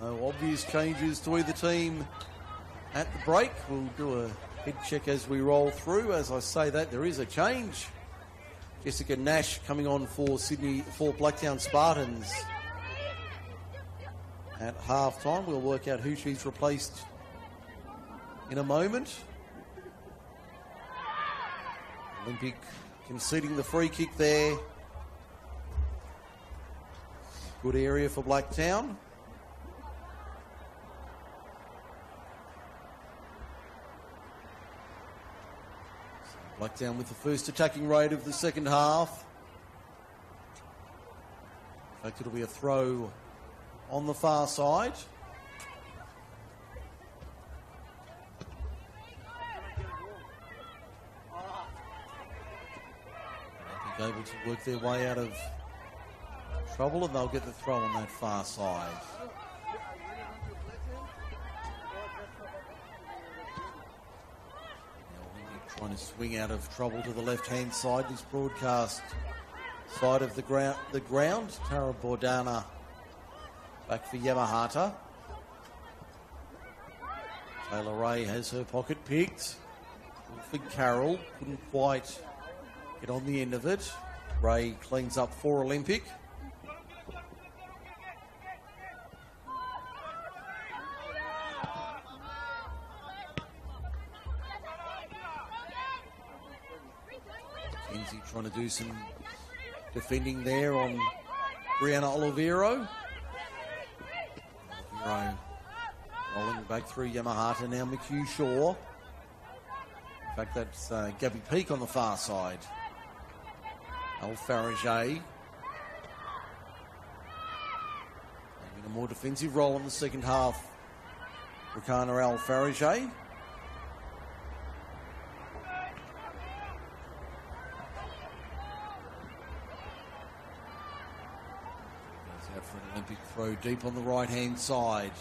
No obvious changes to either team at the break. We'll do a head check as we roll through. As I say that, there is a change. Jessica Nash coming on for Blacktown Spartans. At half-time, we'll work out who she's replaced in a moment. Olympic conceding the free kick there. Good area for Blacktown. So Blacktown with the first attacking rate of the second half. In fact, it'll be a throw on the far side. Able to work their way out of trouble, and they'll get the throw on that far side. Now trying to swing out of trouble to the left-hand side. This broadcast side of the ground. Tara Bordana back for Yamahata. Taylor Ray has her pocket picked. Wilfred Carroll couldn't quite get on the end of it. Ray cleans up for Olympic. Kenzie trying to do some defending there on Brianna Olivero. Olivero rolling back through Yamahata, now McHugh Shaw. In fact, that's Gabby Peake on the far side. Al Farage in a more defensive role in the second half. Rakana Al Farage. Goes out for an Olympic throw deep on the right hand side.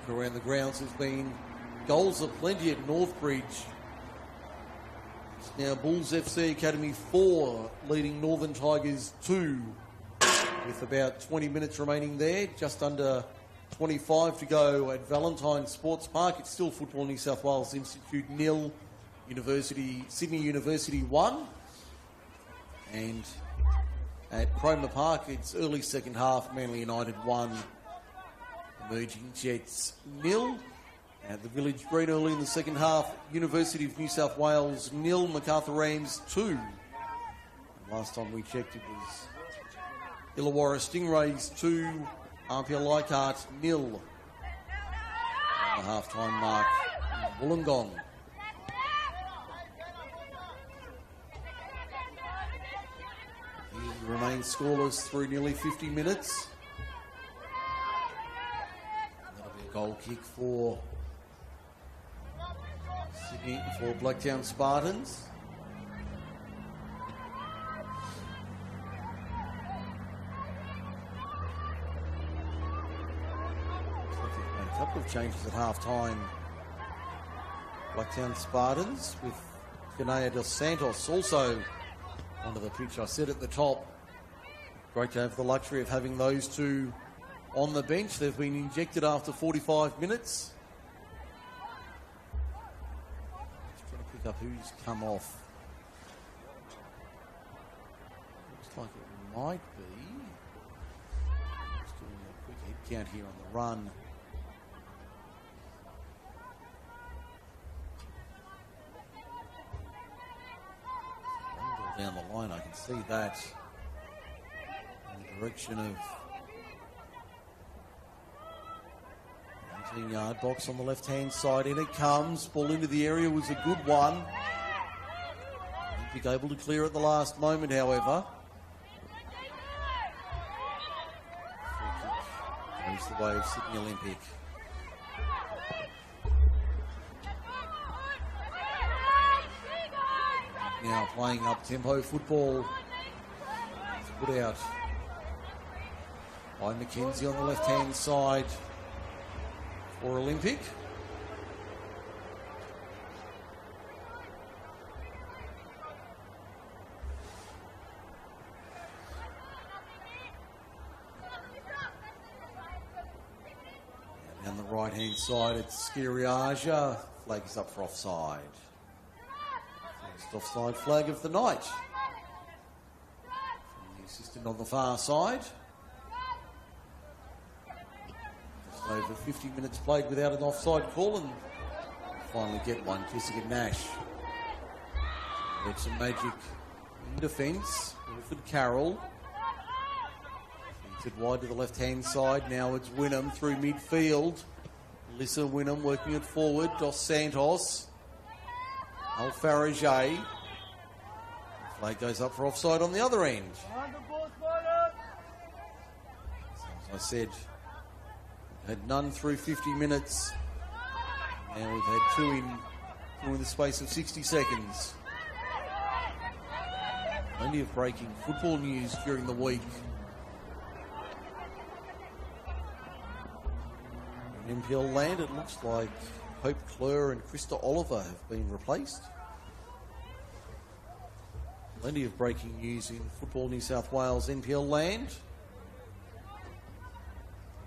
Around the grounds has been goals aplenty at Northbridge. It's now Bulls FC Academy 4 leading Northern Tigers 2 with about 20 minutes remaining there. Just under 25 to go at Valentine Sports Park. It's still Football New South Wales Institute 0, Sydney University 1. And at Cromer Park, it's early second half, Manly United 1. Emerging Jets 0. At the Village Green early in the second half, University of New South Wales 0, Macarthur Rams 2. Last time we checked, it was Illawarra Stingrays 2, NPL Leichhardt 0. At the half-time mark in Wollongong. He remains scoreless through nearly 50 minutes. That'll be a goal kick for Sydney, for Blacktown Spartans. A couple of changes at half-time. Blacktown Spartans with Ganea dos Santos also onto the pitch. I said at the top, great to have the luxury of having those two on the bench. They've been injected after 45 minutes. Just trying to pick up who's come off. Looks like it might be. Just doing a quick head count here on the run. Down the line, I can see that in the direction of 18-yard box on the left-hand side. In it comes, ball into the area was a good one. Olympic able to clear at the last moment, however. Goes the way of Sydney Olympic. Now playing up-tempo football. It's put out by McKenzie on the left-hand side for Olympic. And down the right-hand side, it's Skiriaja. Flag is up for offside. Offside flag of the night from the assistant on the far side. Just over 50 minutes played without an offside call, and finally get one. Jessica Nash had some magic in defence. Wilfred Carroll feeds it wide to the left-hand side. Now it's Wynnum through midfield. Alyssa Wynnum working it forward. Dos Santos. Al Farage. Flag goes up for offside on the other end. As I said, had none through 50 minutes. Now we've had two in the space of 60 seconds. Plenty of breaking football news during the week. In NPL land, it looks like Hope Clure and Krista Oliver have been replaced. Plenty of breaking news in Football New South Wales NPL land.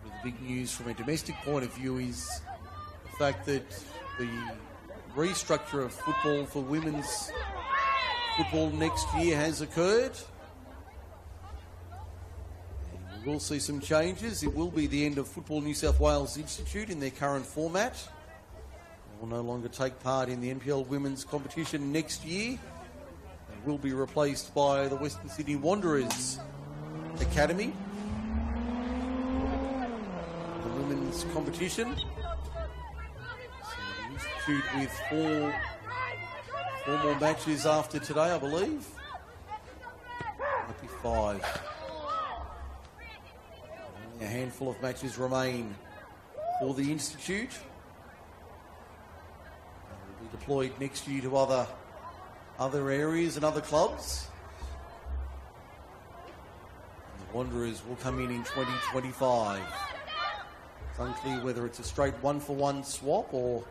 The big news from a domestic point of view is the fact that the restructure of football for women's football next year has occurred. And we will see some changes. It will be the end of Football New South Wales Institute in their current format. Will no longer take part in the NPL women's competition next year. They will be replaced by the Western Sydney Wanderers Academy, the women's competition. So the Institute with four more matches after today, I believe. Might be 5. Only a handful of matches remain for the Institute. Deployed next year to other areas and other clubs. And the Wanderers will come in 2025. It's unclear whether it's a straight one-for-one swap or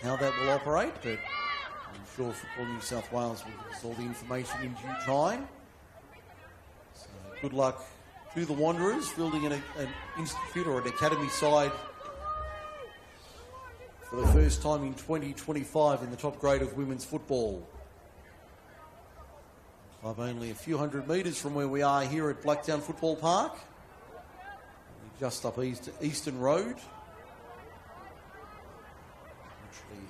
how that will operate, but I'm sure Football New South Wales will give us all the information in due time. So good luck to the Wanderers, building an institute or an academy side for the first time in 2025 in the top grade of women's football. Club only a few hundred metres from where we are here at Blacktown Football Park. Just up Eastern Road. Actually,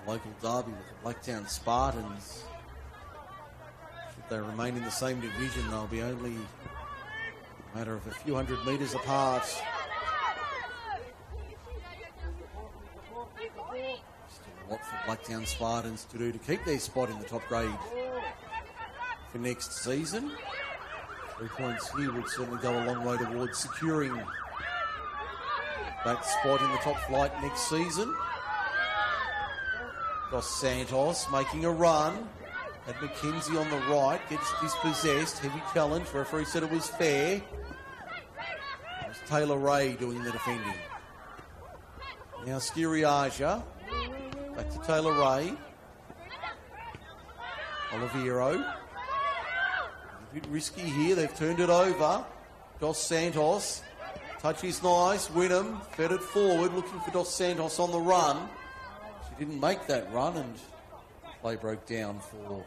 a local derby with the Blacktown Spartans. Should they remain in the same division, they'll be only a matter of a few hundred metres apart. Still a lot for Blacktown Spartans to do to keep their spot in the top grade for next season. 3 points here would certainly go a long way towards securing that spot in the top flight next season. Dos Santos making a run. Had McKenzie on the right, gets dispossessed. Heavy challenge. Referee said it was fair. It was Taylor Ray doing the defending. Now Skiriaja. Back to Taylor Ray. Oliviero. A bit risky here. They've turned it over. Dos Santos. Touch is nice. Wynnum fed it forward, looking for Dos Santos on the run. She didn't make that run, and play broke down for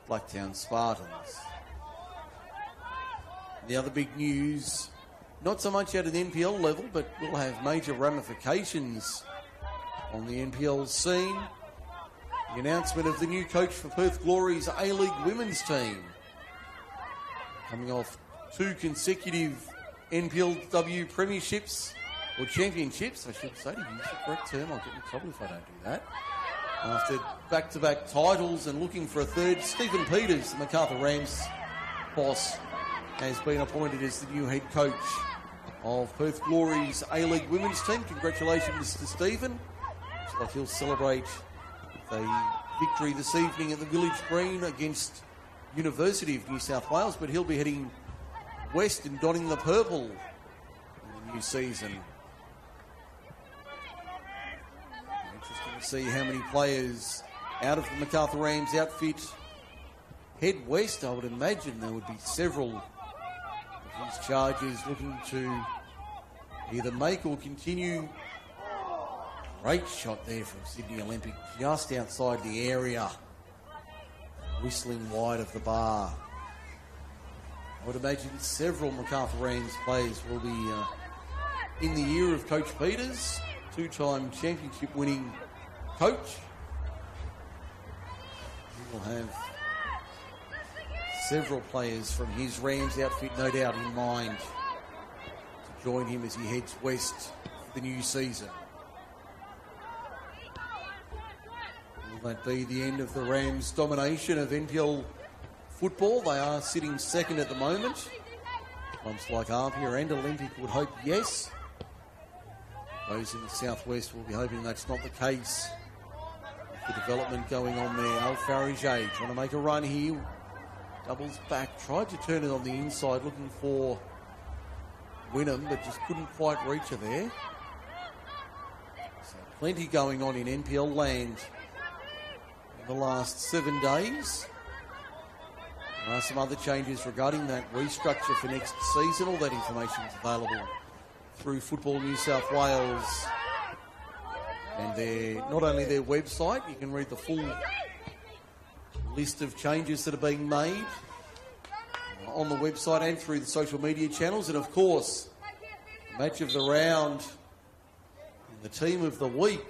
Blacktown Spartans. The other big news, not so much at an NPL level, but will have major ramifications on the NPL scene. The announcement of the new coach for Perth Glory's A-League women's team. Coming off 2 consecutive NPLW premierships, or championships, I should say, to use the correct term. I'll get in trouble if I don't do that. After back-to-back titles and looking for a third, Stephen Peters, the Macarthur Rams boss, has been appointed as the new head coach of Perth Glory's A-League women's team. Congratulations to Stephen. Looks like he'll celebrate the victory this evening at the Village Green against University of New South Wales, but he'll be heading west and donning the purple in the new season. Interesting to see how many players out of the Macarthur Rams outfit head west. I would imagine there would be several of these charges looking to either make or continue. Great shot there from Sydney Olympic, just outside the area, whistling wide of the bar. I would imagine several Macarthur Rams players will be in the ear of Coach Peters, 2-time championship winning coach. He will have several players from his Rams outfit, no doubt, in mind to join him as he heads west for the new season. Will that be the end of the Rams' domination of NPL football? They are sitting second at the moment. Clubs like Arvia and Olympic would hope yes. Those in the southwest will be hoping that's not the case. With the development going on there. Al Farijay trying to make a run here. Doubles back. Tried to turn it on the inside, looking for Wynnum, but just couldn't quite reach her there. So plenty going on in NPL land in the last 7 days. There are some other changes regarding that restructure for next season. All that information is available through Football New South Wales and not only their website. You can read the full list of changes that are being made on the website and through the social media channels. And of course, match of the round and the team of the week.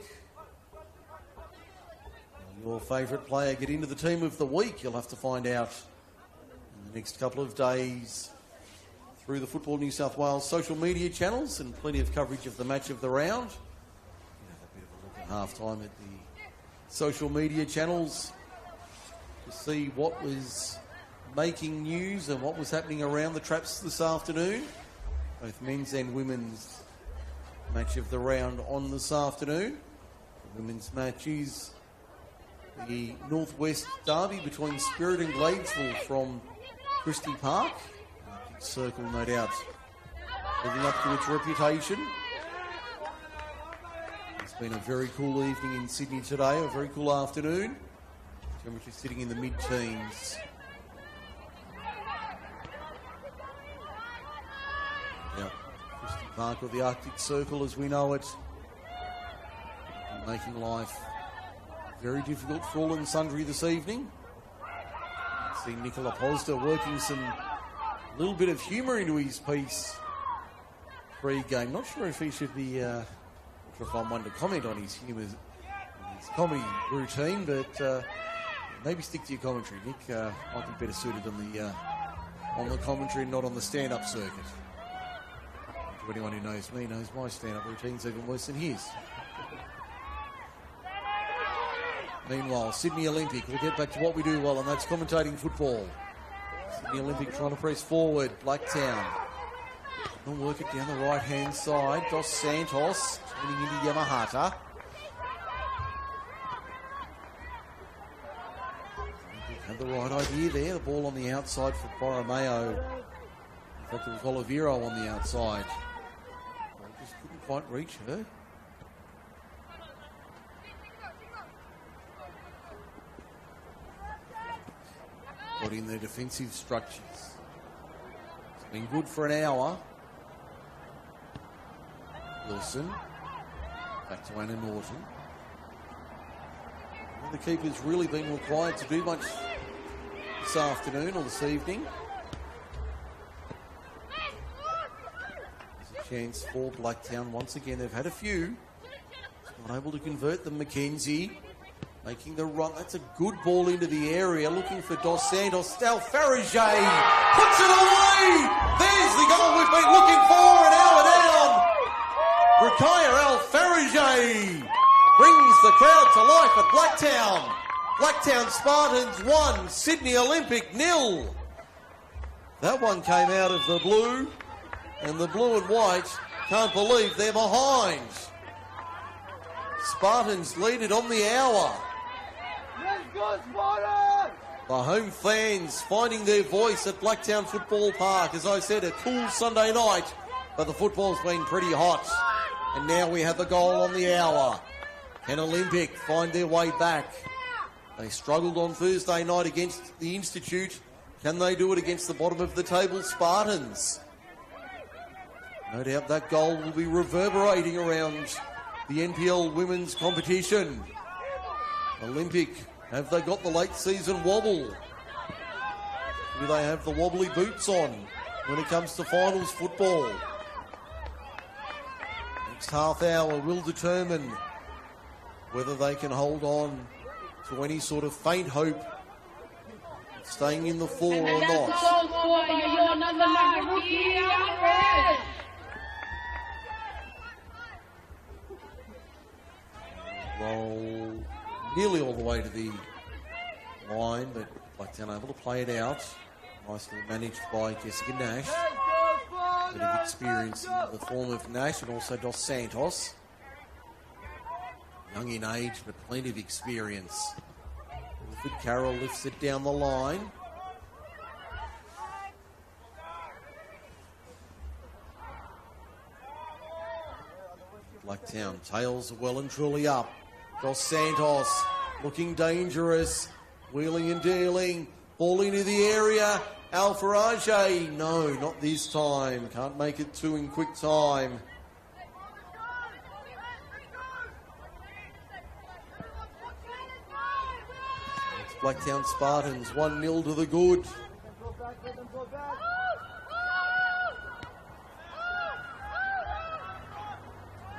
Your favourite player get into the team of the week. You'll have to find out in the next couple of days through the Football New South Wales social media channels, and plenty of coverage of the match of the round. You have a bit of a look at half-time at the social media channels to see what was making news and what was happening around the traps this afternoon. Both men's and women's match of the round on this afternoon. The women's match is the Northwest Derby between Spirit and Gladesville from Christie Park. Big Circle, no doubt, living up to its reputation. It's been a very cool evening in Sydney today, a very cool afternoon. Temperature sitting in the mid-teens. Yeah, Christie Park, or the Arctic Circle as we know it, making life very difficult for all and sundry this evening. See Nicola Posda working some little bit of humour into his piece pre-game. Not sure if he should be, not sure if I'm one to comment on his humour, his comedy routine, but Maybe stick to your commentary, Nick. Might be better suited on the commentary and not on the stand-up circuit. To anyone who knows me knows my stand-up routine's even worse than his. Meanwhile, Sydney Olympic will get back to what we do well, and that's commentating football. Sydney Olympic trying to press forward. Blacktown will work it down the right-hand side. Dos Santos turning into Yamahata. Had the right idea there. The ball on the outside for Borromeo. In fact, it was Olivero on the outside. Well, just couldn't quite reach her. Got in their defensive structures. It's been good for an hour. Wilson. Back to Anna Norton. The keeper's really been required to do much this afternoon or this evening. There's a chance for Blacktown once again. They've had a few. Not able to convert them. McKenzie making the run. That's a good ball into the area. Looking for Dos Santos. Alfarage puts it away. There's the goal we've been looking for. An hour down. Rakaya Alfarage brings the crowd to life at Blacktown. Blacktown Spartans 1, Sydney Olympic 0. That one came out of the blue, and the blue and white can't believe they're behind. Spartans lead it on the hour. Let's go, Spartans! The home fans finding their voice at Blacktown Football Park. As I said, a cool Sunday night, but the football's been pretty hot. And now we have the goal on the hour. Can Olympic find their way back? They struggled on Thursday night against the Institute. Can they do it against the bottom of the table Spartans? No doubt that goal will be reverberating around the NPL women's competition. Olympic, have they got the late season wobble? Do they have the wobbly boots on when it comes to finals football? Next half hour will determine whether they can hold on to any sort of faint hope of staying in the four or not. Roll nearly all the way to the line, but Blacktown able to play it out. Nicely managed by Jessica Nash. A bit of experience in the form of Nash and also Dos Santos. Young in age, but plenty of experience. Wilfred Carroll lifts it down the line. Blacktown tails well and truly up. Dos Santos looking dangerous. Wheeling and dealing. Ball into the area. Alfarage. No, not this time. Can't make it two in quick time. Blacktown Spartans 1-0 to the good.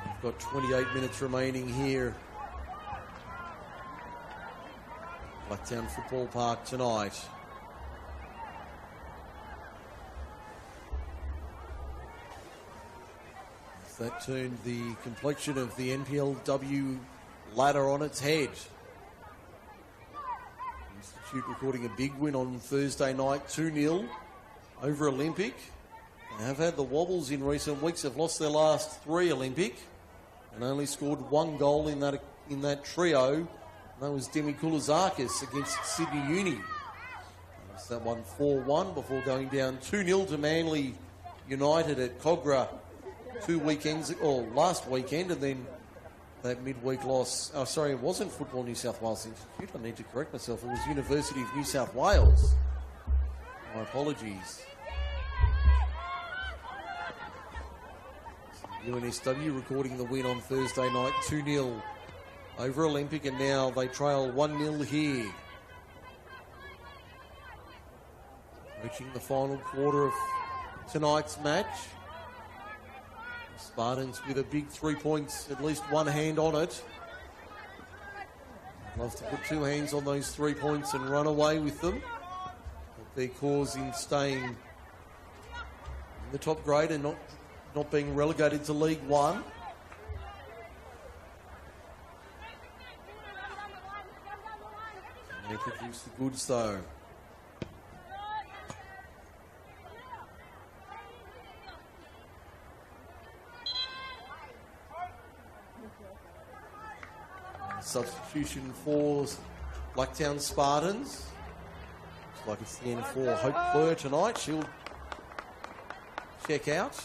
We've got 28 minutes remaining here. Blacktown Football Park tonight. That turned the complexion of the NPLW ladder on its head. Institute recording a big win on Thursday night, 2-0 over Olympic. They have had the wobbles in recent weeks, have lost their last three Olympic and only scored one goal in that trio. And that was Demi Koulazakis against Sydney Uni. That one 4-1 before going down 2-0 to Manly United at Cogra last weekend, and then that midweek loss. Oh, sorry, it wasn't Football New South Wales Institute. I need to correct myself. It was University of New South Wales. My apologies. NSW recording the win on Thursday night, 2-0 over Olympic, and now they trail 1-0 here. Reaching the final quarter of tonight's match. Spartans with a big 3 points, at least one hand on it. Love to put two hands on those 3 points and run away with them. But their cause in staying in the top grade and not being relegated to League One. They produce the goods though. Substitution for Blacktown Spartans. Looks like it's the end for Hope Fleur tonight. She'll check out.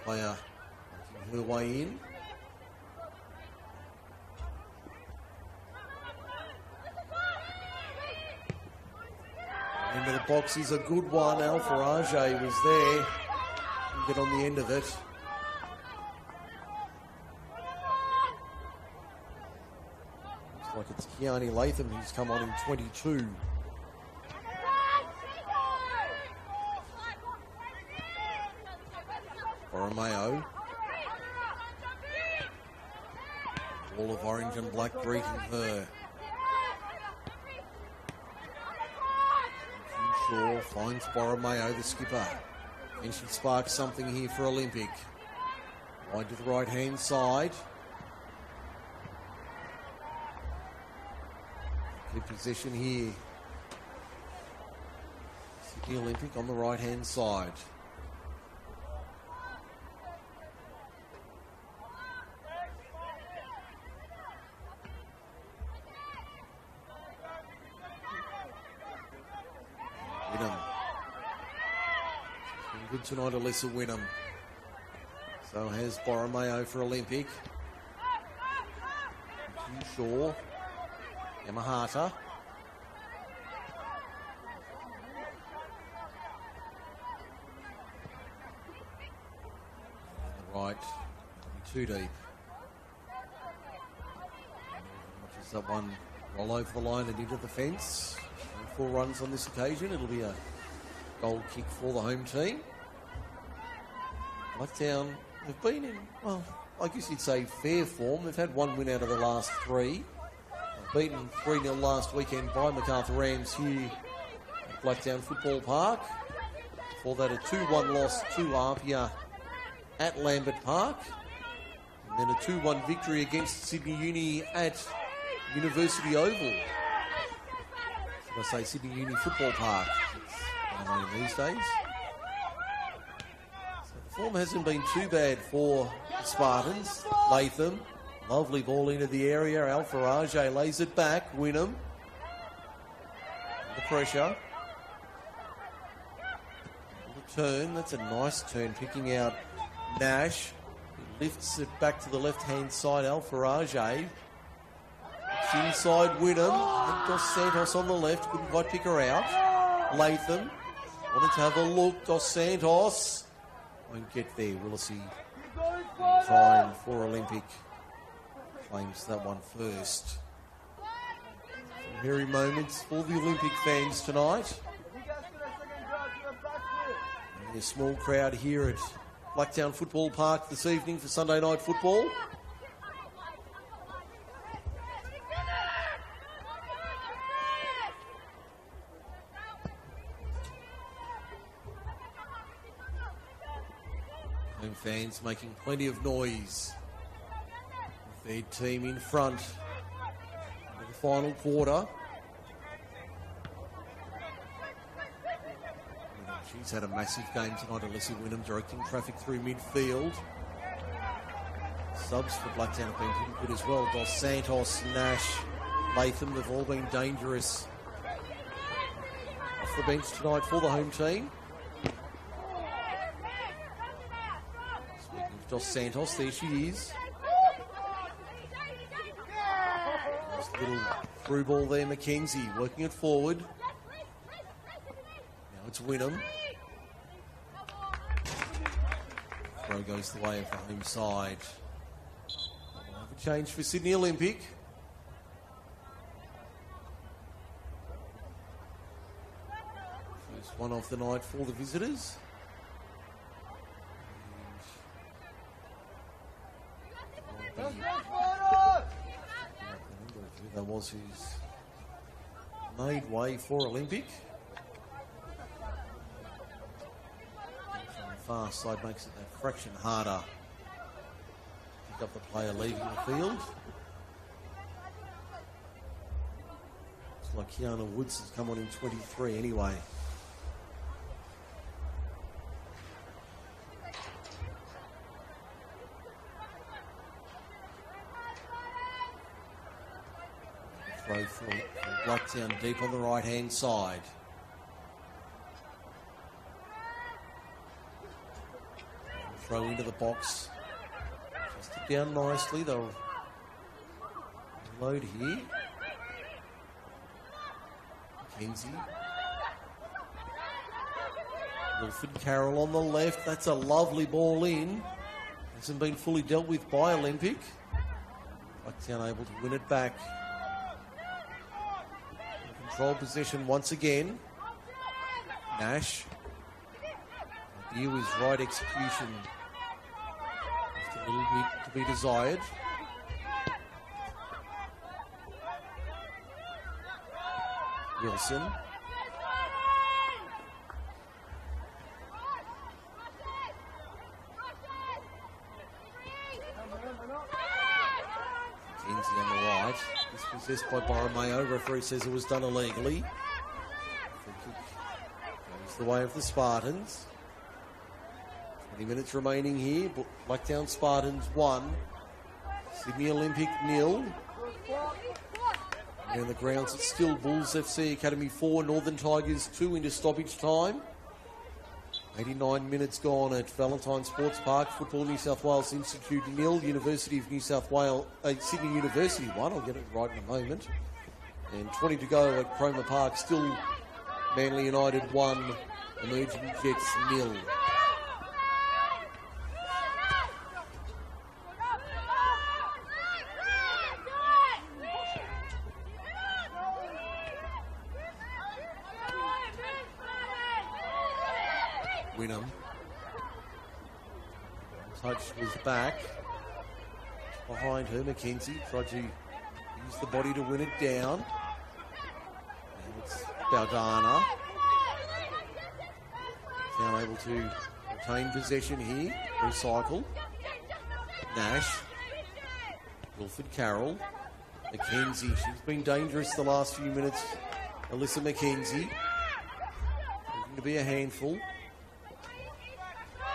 Player making her way in. Into the box is a good one. Alfarage was there. Didn't get on the end of it. Looks like it's Keani Latham who's come on in 22. Borromeo. All of orange and black greeting her. Shaw finds Borromeo, the skipper. And she sparks something here for Olympic. Wide to the right-hand side. Good possession here. Sydney Olympic on the right-hand side. Good tonight, Alyssa Wynnum. So has Borromeo for Olympic. Shaw. Yamahata. Right, too deep. Watches that one roll over the line and into the fence. 4 runs on this occasion. It'll be a goal kick for the home team. Blacktown have been in, well, I guess you'd say fair form. They've had 1 win out of the last 3. Beaten 3-0 last weekend by Macarthur Rams here at Blacktown Football Park. Before that, a 2-1 loss to Apia at Lambert Park. And then a 2-1 victory against Sydney Uni at University Oval. Should I say Sydney Uni Football Park? It's known these days. Form hasn't been too bad for the Spartans. Latham, lovely ball into the area. Alfarage lays it back. Wynnum. The pressure. The turn, that's a nice turn. Picking out Nash. He lifts it back to the left-hand side. Alfarage. It's inside Wynnum. And Dos Santos on the left. Couldn't quite pick her out. Latham. Wanted to have a look. Dos Santos. Won't get there. Willisey in time for Olympic. Claims that one first. Some hairy moments for the Olympic fans tonight. And a small crowd here at Blacktown Football Park this evening for Sunday night football. Home fans making plenty of noise. Their team in front into the final quarter. She's had a massive game tonight, Alyssa Wynnum, directing traffic through midfield. Subs for Blacktown have been pretty good as well. Dos Santos, Nash, Latham, they've all been dangerous. Off the bench tonight for the home team. Dos Santos, there she is. Nice little through ball there, Mackenzie working it forward. Now it's Wynnum. Throw goes the way of the home side. We'll have a change for Sydney Olympic. First one of the night for the visitors. Let's go, Spartans! That was who's made way for Olympic. From the far side makes it that fraction harder. Pick up the player leaving the field. Looks like Kiana Woods has come on in 23 anyway. Throw from Blacktown deep on the right-hand side. Throw into the box. Just it down nicely. They'll load here. Mackenzie. Wilfred Carroll on the left. That's a lovely ball in. Hasn't been fully dealt with by Olympic. Blacktown able to win it back. Control possession once again. Nash. Here was right execution. Just a little bit to be desired. Wilson. Kenzie on the right. Dispossessed by Borromeo. Referee says it was done illegally. Free kick goes the way of the Spartans. 20 minutes remaining here. Blacktown Spartans 1. Sydney Olympic 0. And in the grounds it's still Bulls FC Academy 4, Northern Tigers 2 into stoppage time. 89 minutes gone at Valentine Sports Park. Football New South Wales Institute 0, University of New South Wales, Sydney University 1. I'll get it right in a moment. And 20 to go at Cromer Park. Still Manly United 1, Emerging Jets 0. Wynnum. Touch was back. Behind her, Mackenzie tried to use the body to win it down. And it's Baldana. Now able to retain possession here. Recycle. Nash. Wilfred Carroll. Mackenzie. She's been dangerous the last few minutes. Alyssa Mackenzie. Looking to be a handful.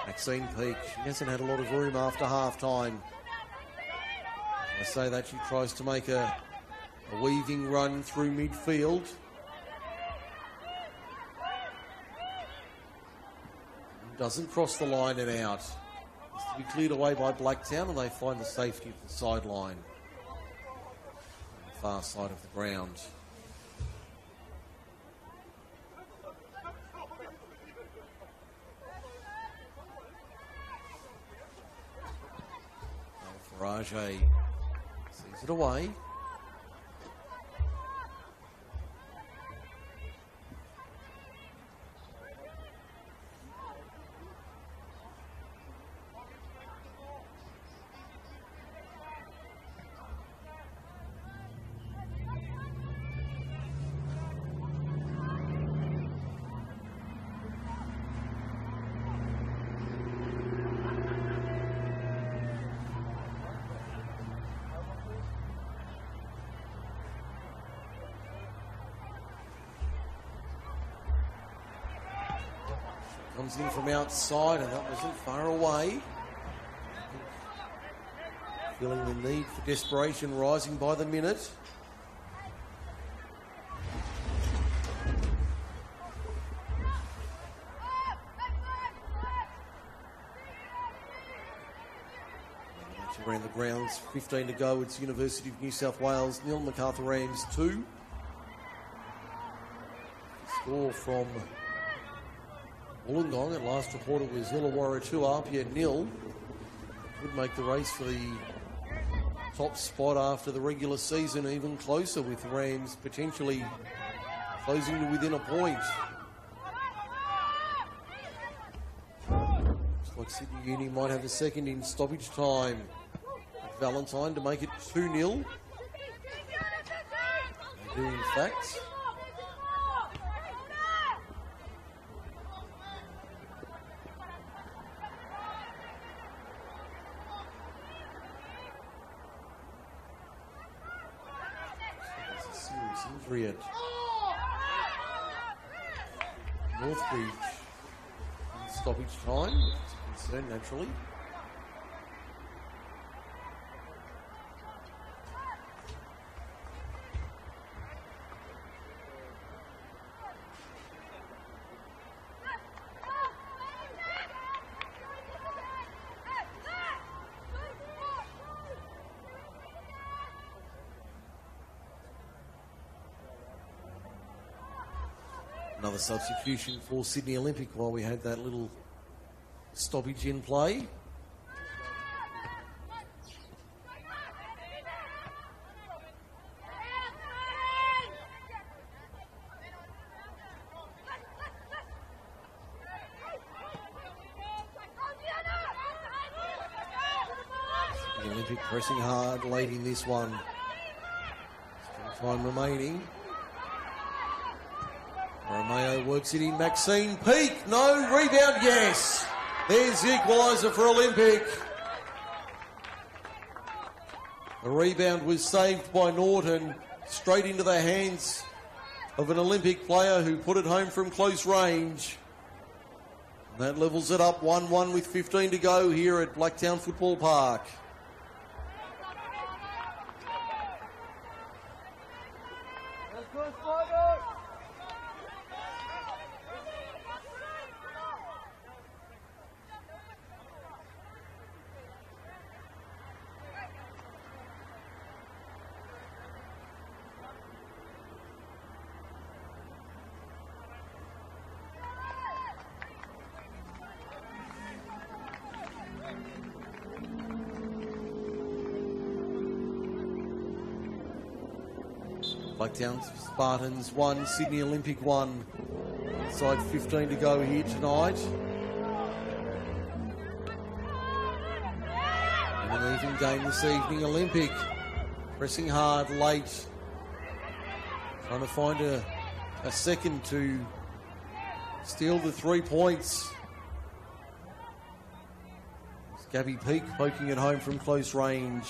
Maxine Peake, she hasn't had a lot of room after half-time. I say that she tries to make a weaving run through midfield. Doesn't cross the line and out. It's to be cleared away by Blacktown and they find the safety of the sideline. On the far side of the ground. Rajay sees it away. Comes in from outside and that wasn't far away. Feeling the need for desperation rising by the minute. Around the grounds, 15 to go. It's University of New South Wales 0, Macarthur Rams 2. Score from Wollongong. At last report it was Illawarra 2, Apia 0. Would make the race for the top spot after the regular season even closer, with Rams potentially closing to within a point. Looks like Sydney Uni might have a second in stoppage time. Valentine to make it 2-0. They do, in fact. There's a serious injury at Northbridge in stoppage time, which is a concern naturally. Another substitution for Sydney Olympic while we had that little stoppage in play. Sydney Olympic pressing hard late in this one. Still time remaining. Romeo works it in. Maxine Peake. No. Rebound. Yes. There's the equaliser for Olympic. The rebound was saved by Norton. Straight into the hands of an Olympic player who put it home from close range. And that levels it up 1-1 with 15 to go here at Blacktown Football Park. Blacktown Spartans 1, Sydney Olympic 1. Inside 15 to go here tonight. And an even game this evening. Olympic pressing hard late. Trying to find a second to steal the 3 points. It's Gabby Peake poking it home from close range.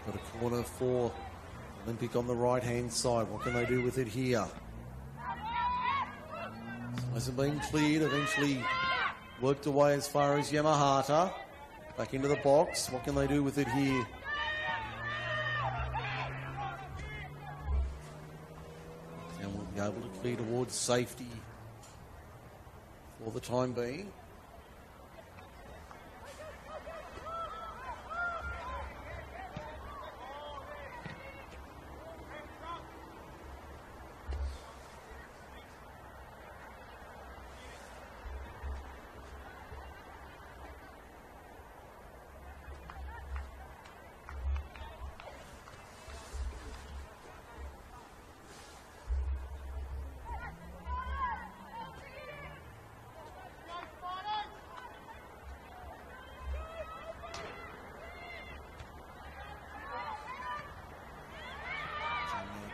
Got a corner for Olympic on the right-hand side. What can they do with it here? Hasn't been cleared. Eventually worked away as far as Yamahata. Back into the box. What can they do with it here? And we'll be able to clear towards safety for the time being.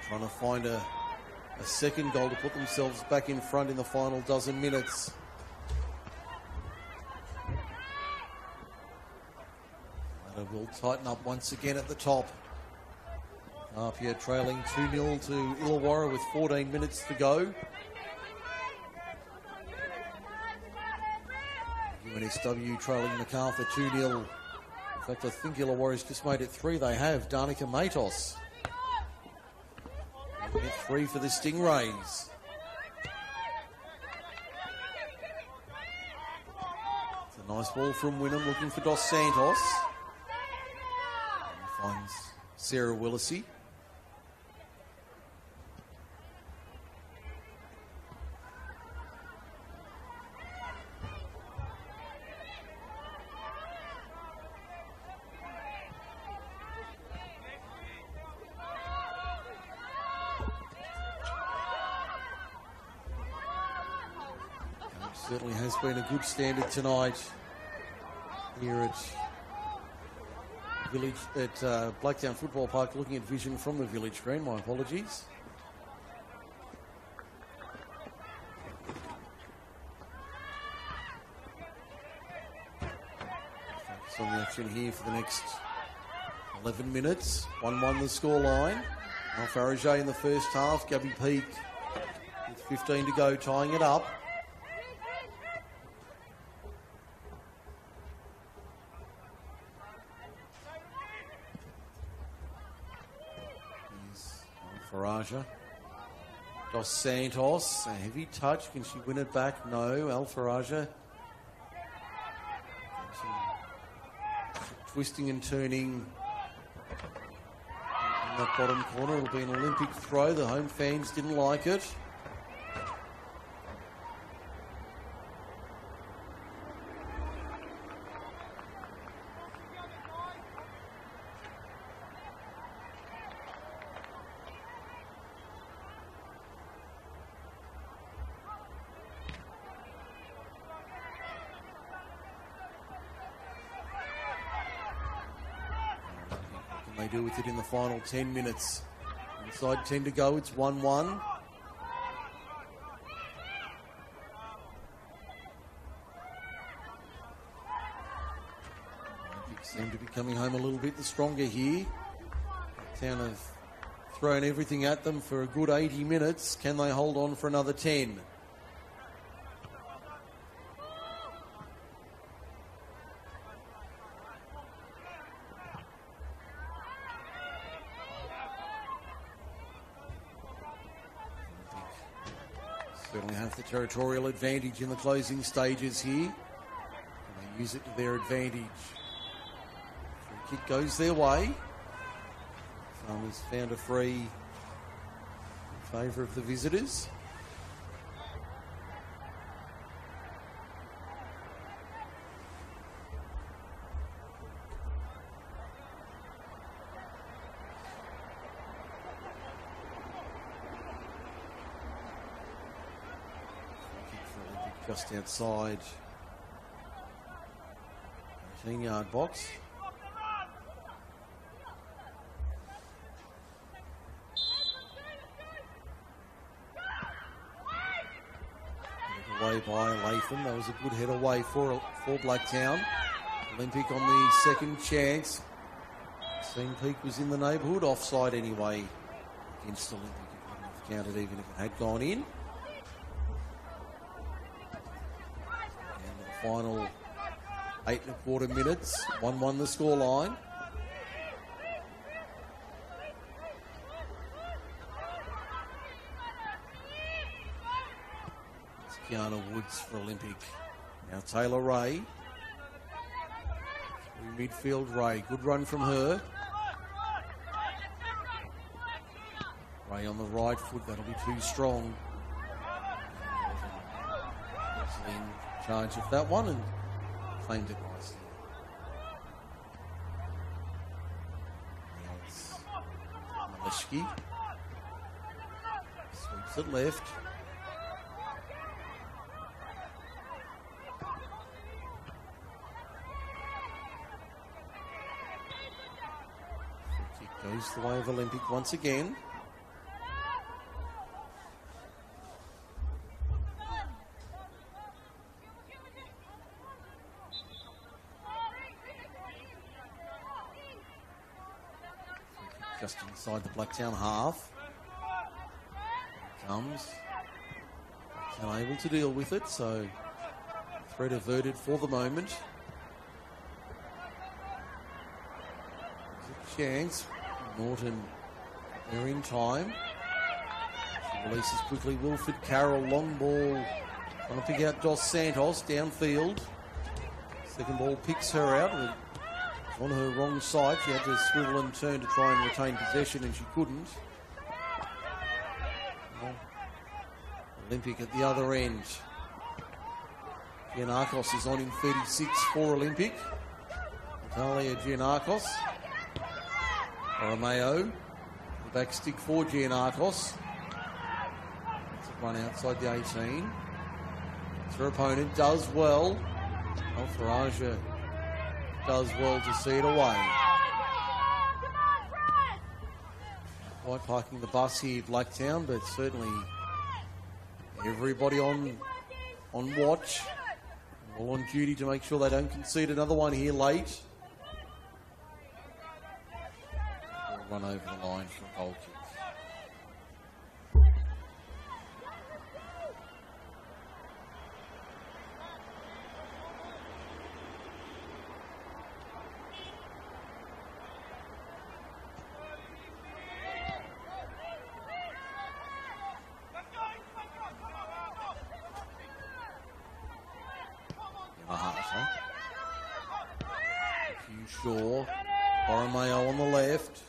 Trying to find a second goal to put themselves back in front in the final dozen minutes. That will tighten up once again at the top. Apia trailing 2-0 to Illawarra with 14 minutes to go. NSW trailing MacArthur 2-0. In fact, I think Illawarra's just made it 3. They have. Danica Matos. 3 for the Stingrays. It's a nice ball from Wynnum looking for Dos Santos. Finds Sarah Willisey. Certainly has been a good standard tonight here at Village at Blacktown Football Park. Looking at vision from the Village Green. My apologies. Focus on the action here for the next 11 minutes. 1-1 the scoreline. Alfarage in the first half. Gabby Peak with 15 to go, tying it up. Faraja. Dos Santos, a heavy touch. Can she win it back? No. Alfaraja. Twisting and turning in that bottom corner. It'll be an Olympic throw. The home fans didn't like it. They do with it in the final 10 minutes. Inside 10 to go, it's 1-1. Seem to be coming home a little bit the stronger here. Town have thrown everything at them for a good 80 minutes. Can they hold on for another 10? Certainly have the territorial advantage in the closing stages here. And they use it to their advantage. Free kick goes their way. Farmers found a free in favour of the visitors. Just outside 18-yard box. Away by Latham. That was a good head away for Blacktown. Olympic on the second chance. Seeing Peak was in the neighbourhood. Offside anyway against Olympic. It wouldn't have counted even if it had gone in. Final 8 1/4 minutes, 1-1 the scoreline. It's Kiana Woods for Olympic. Now Taylor Ray. Through midfield, Ray. Good run from her. Ray on the right foot, that'll be too strong. Charge of that one and claimed it nicely. Malishki sweeps it left. Free kick goes the way of Olympic once again. Just inside the Blacktown half. Comes. Unable to deal with it, so threat averted for the moment. There's a chance. Norton, they're in time. She releases quickly. Wilfred Carroll, long ball. Trying to pick out Dos Santos downfield. Second ball picks her out. On her wrong side, she had to swivel and turn to try and retain possession, and she couldn't. Well, Olympic at the other end. Giannakos is on in 36 for Olympic. Natalia Giannakos. Romeo, the back stick for Giannakos. It's a run outside the 18. It's her opponent, does well. Alfaraja does well to see it away. Quite parking the bus here, Blacktown, but certainly everybody on watch, all on duty to make sure they don't concede another one here late. Run over the line for a goal kick. Shaw, Borromeo on the left.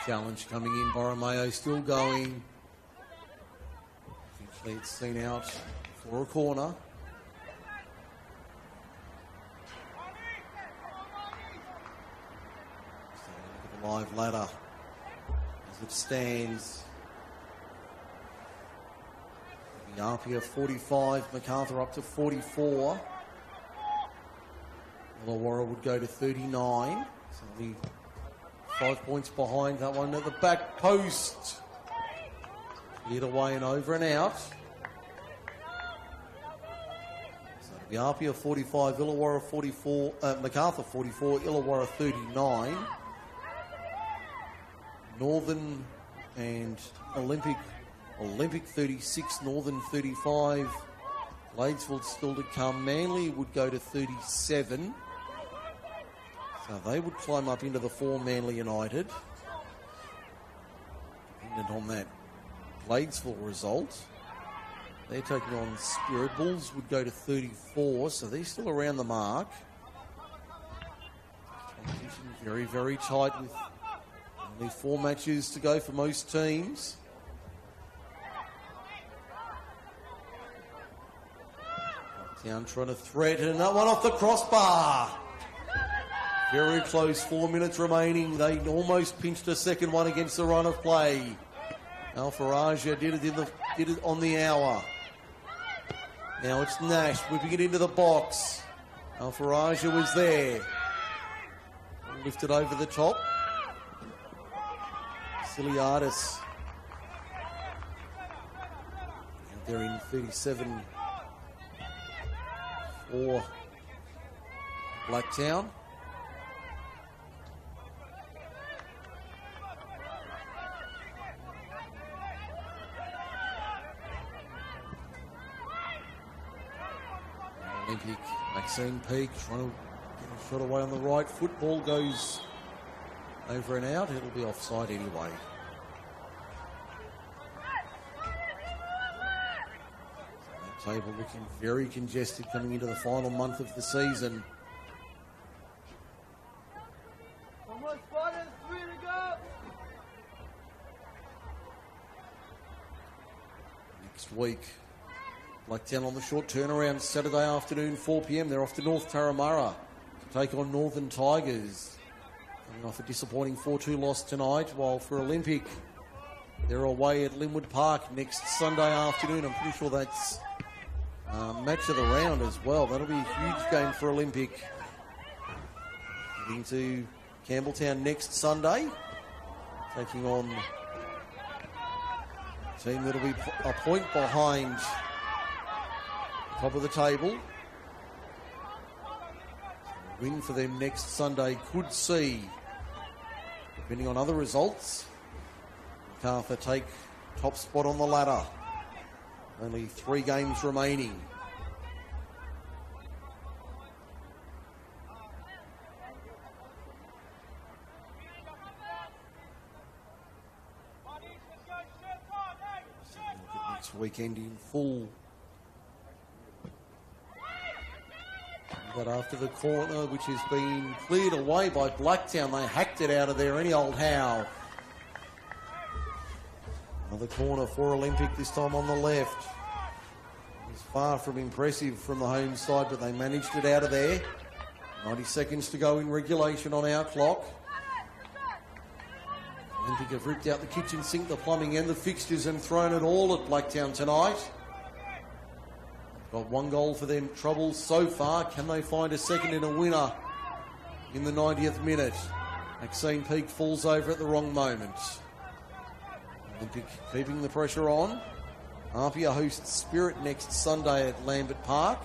Challenge coming in, Borromeo still going. Eventually it's seen out for a corner. So look at the live ladder as it stands. Yapia 45, MacArthur up to 44. Illawarra would go to 39. So the 5 points behind that one at the back post. Cleared away and over and out. So Yapia 45, Illawarra 44, MacArthur 44, Illawarra 39. Northern and Olympic 36, Northern 35. Bladesville still to come. Manly would go to 37. So they would climb up into the 4, Manly United. Dependent on that Bladesville result. They're taking on Spirit. Bulls would go to 34, so they're still around the mark. Competition very, very tight with only 4 matches to go for most teams. Down trying to threaten that one off the crossbar. Very close, 4 minutes remaining. They almost pinched a second one against the run of play. Alfaraja did it on the hour. Now it's Nash whipping it into the box. Alfaraja was there. Lifted over the top. Siliadis. Out there in 37 for Blacktown. Olympic, Maxine Peak trying to get a shot away on the right. Football goes over and out. It'll be offside anyway. So that table looking very congested coming into the final month of the season. Come on, Spartans, 3 to go. Next week, Blacktown on the short turnaround, Saturday afternoon, 4 p.m. They're off to North Turramurra to take on Northern Tigers. Coming off a disappointing 4-2 loss tonight, while for Olympic, they're away at Linwood Park next Sunday afternoon. I'm pretty sure that's match of the round as well. That'll be a huge game for Olympic. Heading to Campbelltown next Sunday, taking on a team that'll be a point behind top of the table. A win for them next Sunday could see, depending on other results, MacArthur take top spot on the ladder. Only 3 games remaining. Next weekend in full. But after the corner, which has been cleared away by Blacktown, they hacked it out of there any old how. Another corner for Olympic, this time on the left. It's far from impressive from the home side, but they managed it out of there. 90 seconds to go in regulation on our clock. Olympic have ripped out the kitchen sink, the plumbing and the fixtures and thrown it all at Blacktown tonight. Got one goal for them trouble so far. Can they find a second and a winner in the 90th minute? Maxine Peake falls over at the wrong moment. Olympic keeping the pressure on. Apia hosts Spirit next Sunday at Lambert Park.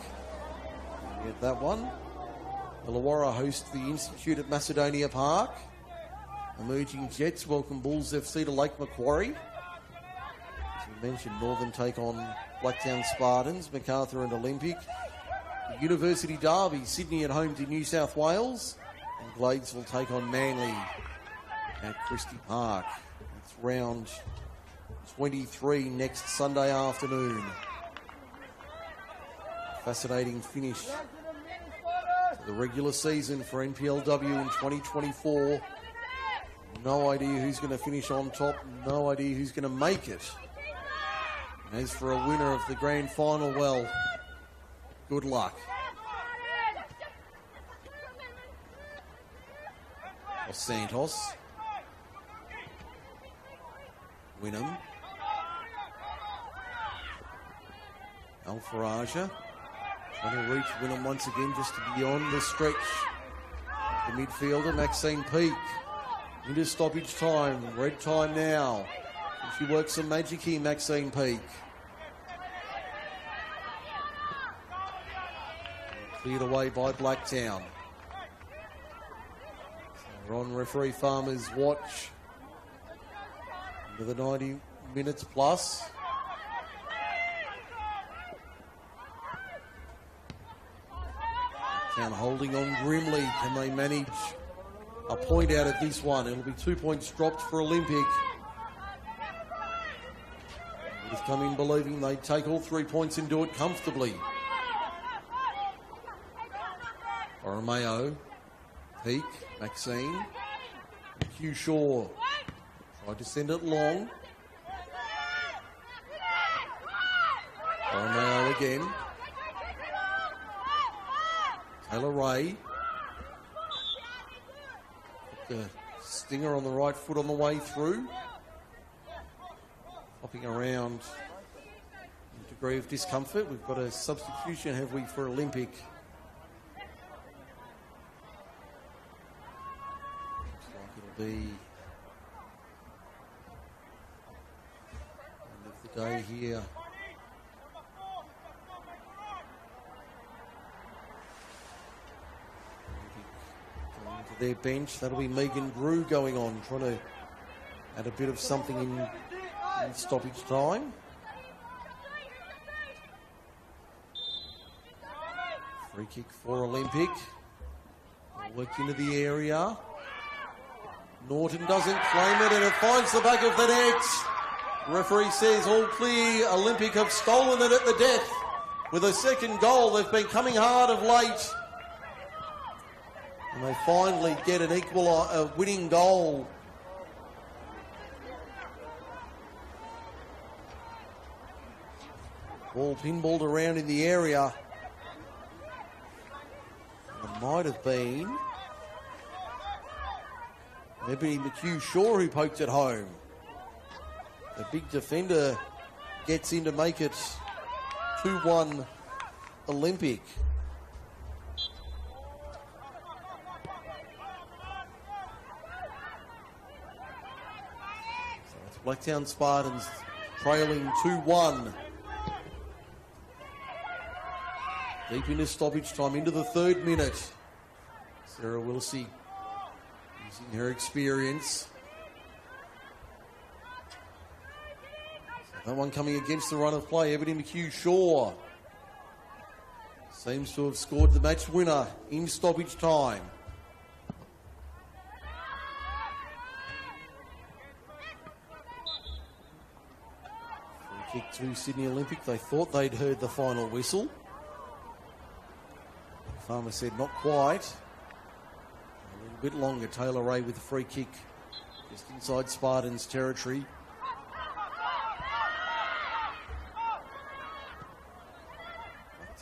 Get that one. Illawarra hosts the Institute at Macedonia Park. Emerging Jets welcome Bulls FC to Lake Macquarie. As we mentioned, Northern take on Blacktown Spartans, MacArthur and Olympic. The University Derby, Sydney at home to New South Wales. And Glades will take on Manly at Christie Park. It's round 23 next Sunday afternoon. Fascinating finish to the regular season for NPLW in 2024. No idea who's going to finish on top. No idea who's going to make it. And as for a winner of the grand final, well, good luck. Los Santos. Wynnum. Alfaraja. Trying to reach Wynnum once again, just beyond the stretch. The midfielder, Maxine Peake. Into stoppage time. Red time now. She works some magic here, Maxine Peake. Cleared away by Blacktown. So we're on referee Farmer's watch. Into the 90 minutes plus. Blacktown holding on grimly. Can they manage a point out of this one? It'll be 2 points dropped for Olympic. They've come in believing they'd take all 3 points and do it comfortably. Romeo, Peake, Maxine, Hugh Shaw tried to send it long. Romeo again. Taylor Ray. The stinger on the right foot on the way through. Hopping around in a degree of discomfort. We've got a substitution, have we, for Olympic? Looks like it'll be end of the day here. To their bench, that'll be Megan Grew going on, trying to add a bit of something in stoppage time. Free kick for Olympic. Worked into the area. Norton doesn't claim it, and it finds the back of the net. The referee says all clear. Olympic have stolen it at the death with a second goal. They've been coming hard of late. And they finally get a winning goal. Ball pinballed around in the area. It might have been maybe McHugh Shaw who poked it home. The big defender gets in to make it 2-1 Olympic. Blacktown Spartans trailing 2-1. Deep into stoppage time, into the 3rd minute. Sarah Wilsey using her experience. That one coming against the run of play. Ebony McHugh Shaw seems to have scored the match winner in stoppage time. Kick to Sydney Olympic. They thought they'd heard the final whistle. Farmer said not quite. A little bit longer. Taylor Ray with the free kick just inside Spartans territory.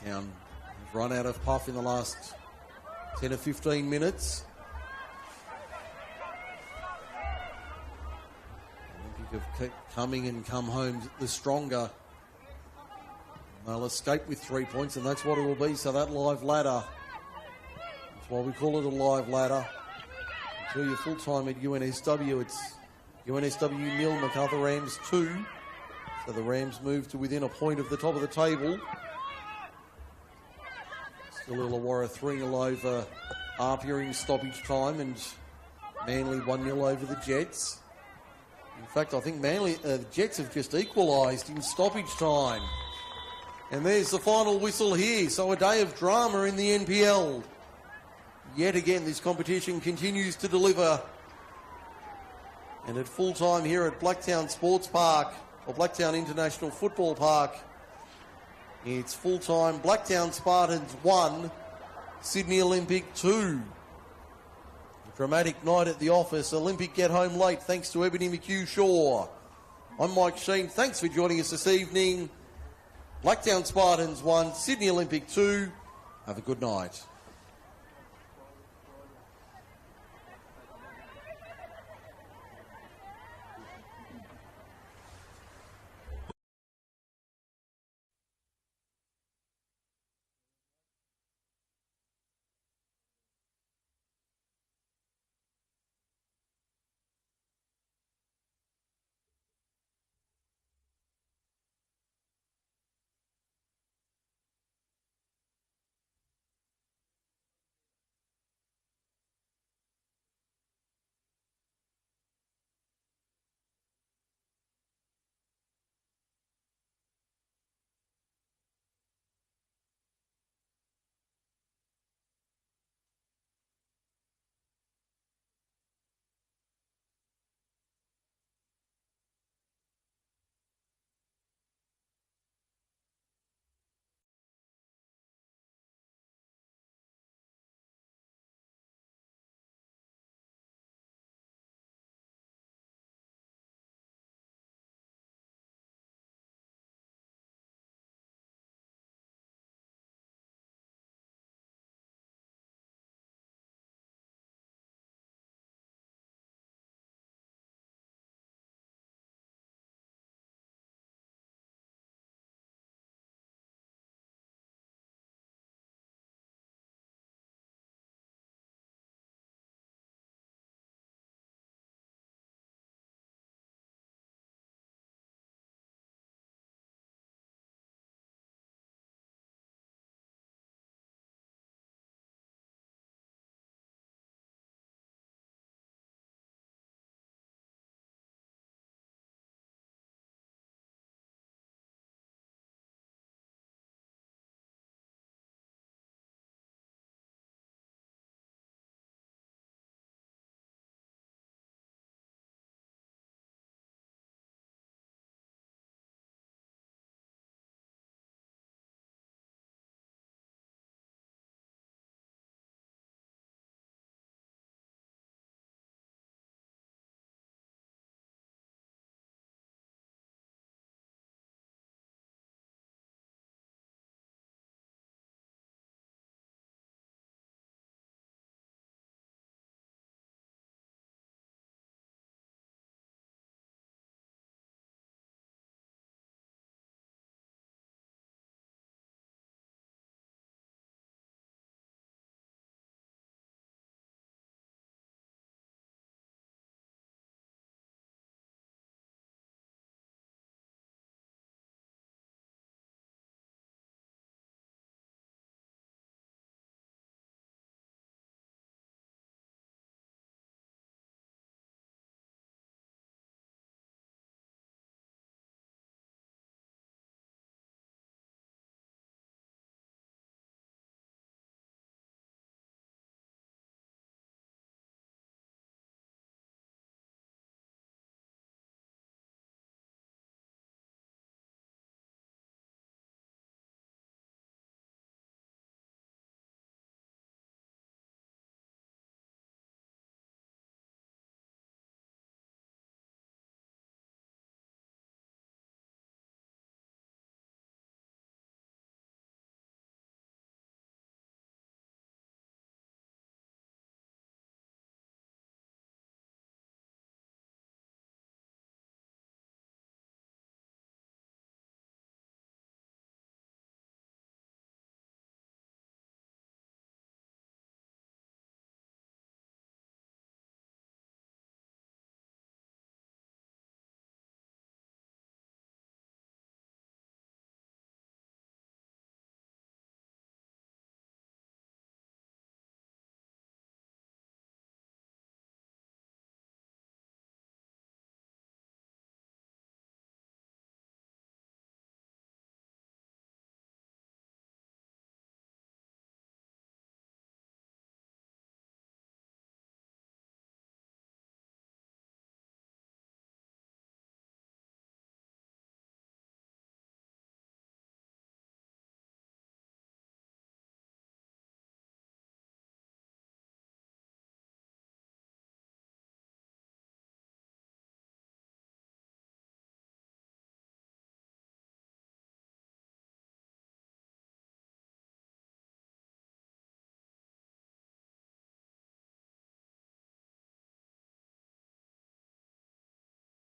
Blacktown have run out of puff in the last 10 or 15 minutes. Olympic have coming and come home the stronger. They'll escape with 3 points, and that's what it will be. So that live ladder, that's why we call it a live ladder. Until you're full-time at UNSW, it's UNSW 0, MacArthur Rams 2. So the Rams move to within a point of the top of the table. Still Illawarra 3-0 over Apia in stoppage time, and Manly 1-0 over the Jets. In fact, I think the Jets have just equalised in stoppage time. And there's the final whistle here. So a day of drama in the NPL. Yet again, this competition continues to deliver. And at full time here at Blacktown Sports Park, or Blacktown International Football Park, it's full time Blacktown Spartans 1, Sydney Olympic 2. A dramatic night at the office. Olympic get home late thanks to Ebony McHugh-Shaw. I'm Mike Sheen. Thanks for joining us this evening. Blacktown Spartans 1, Sydney Olympic 2. Have a good night.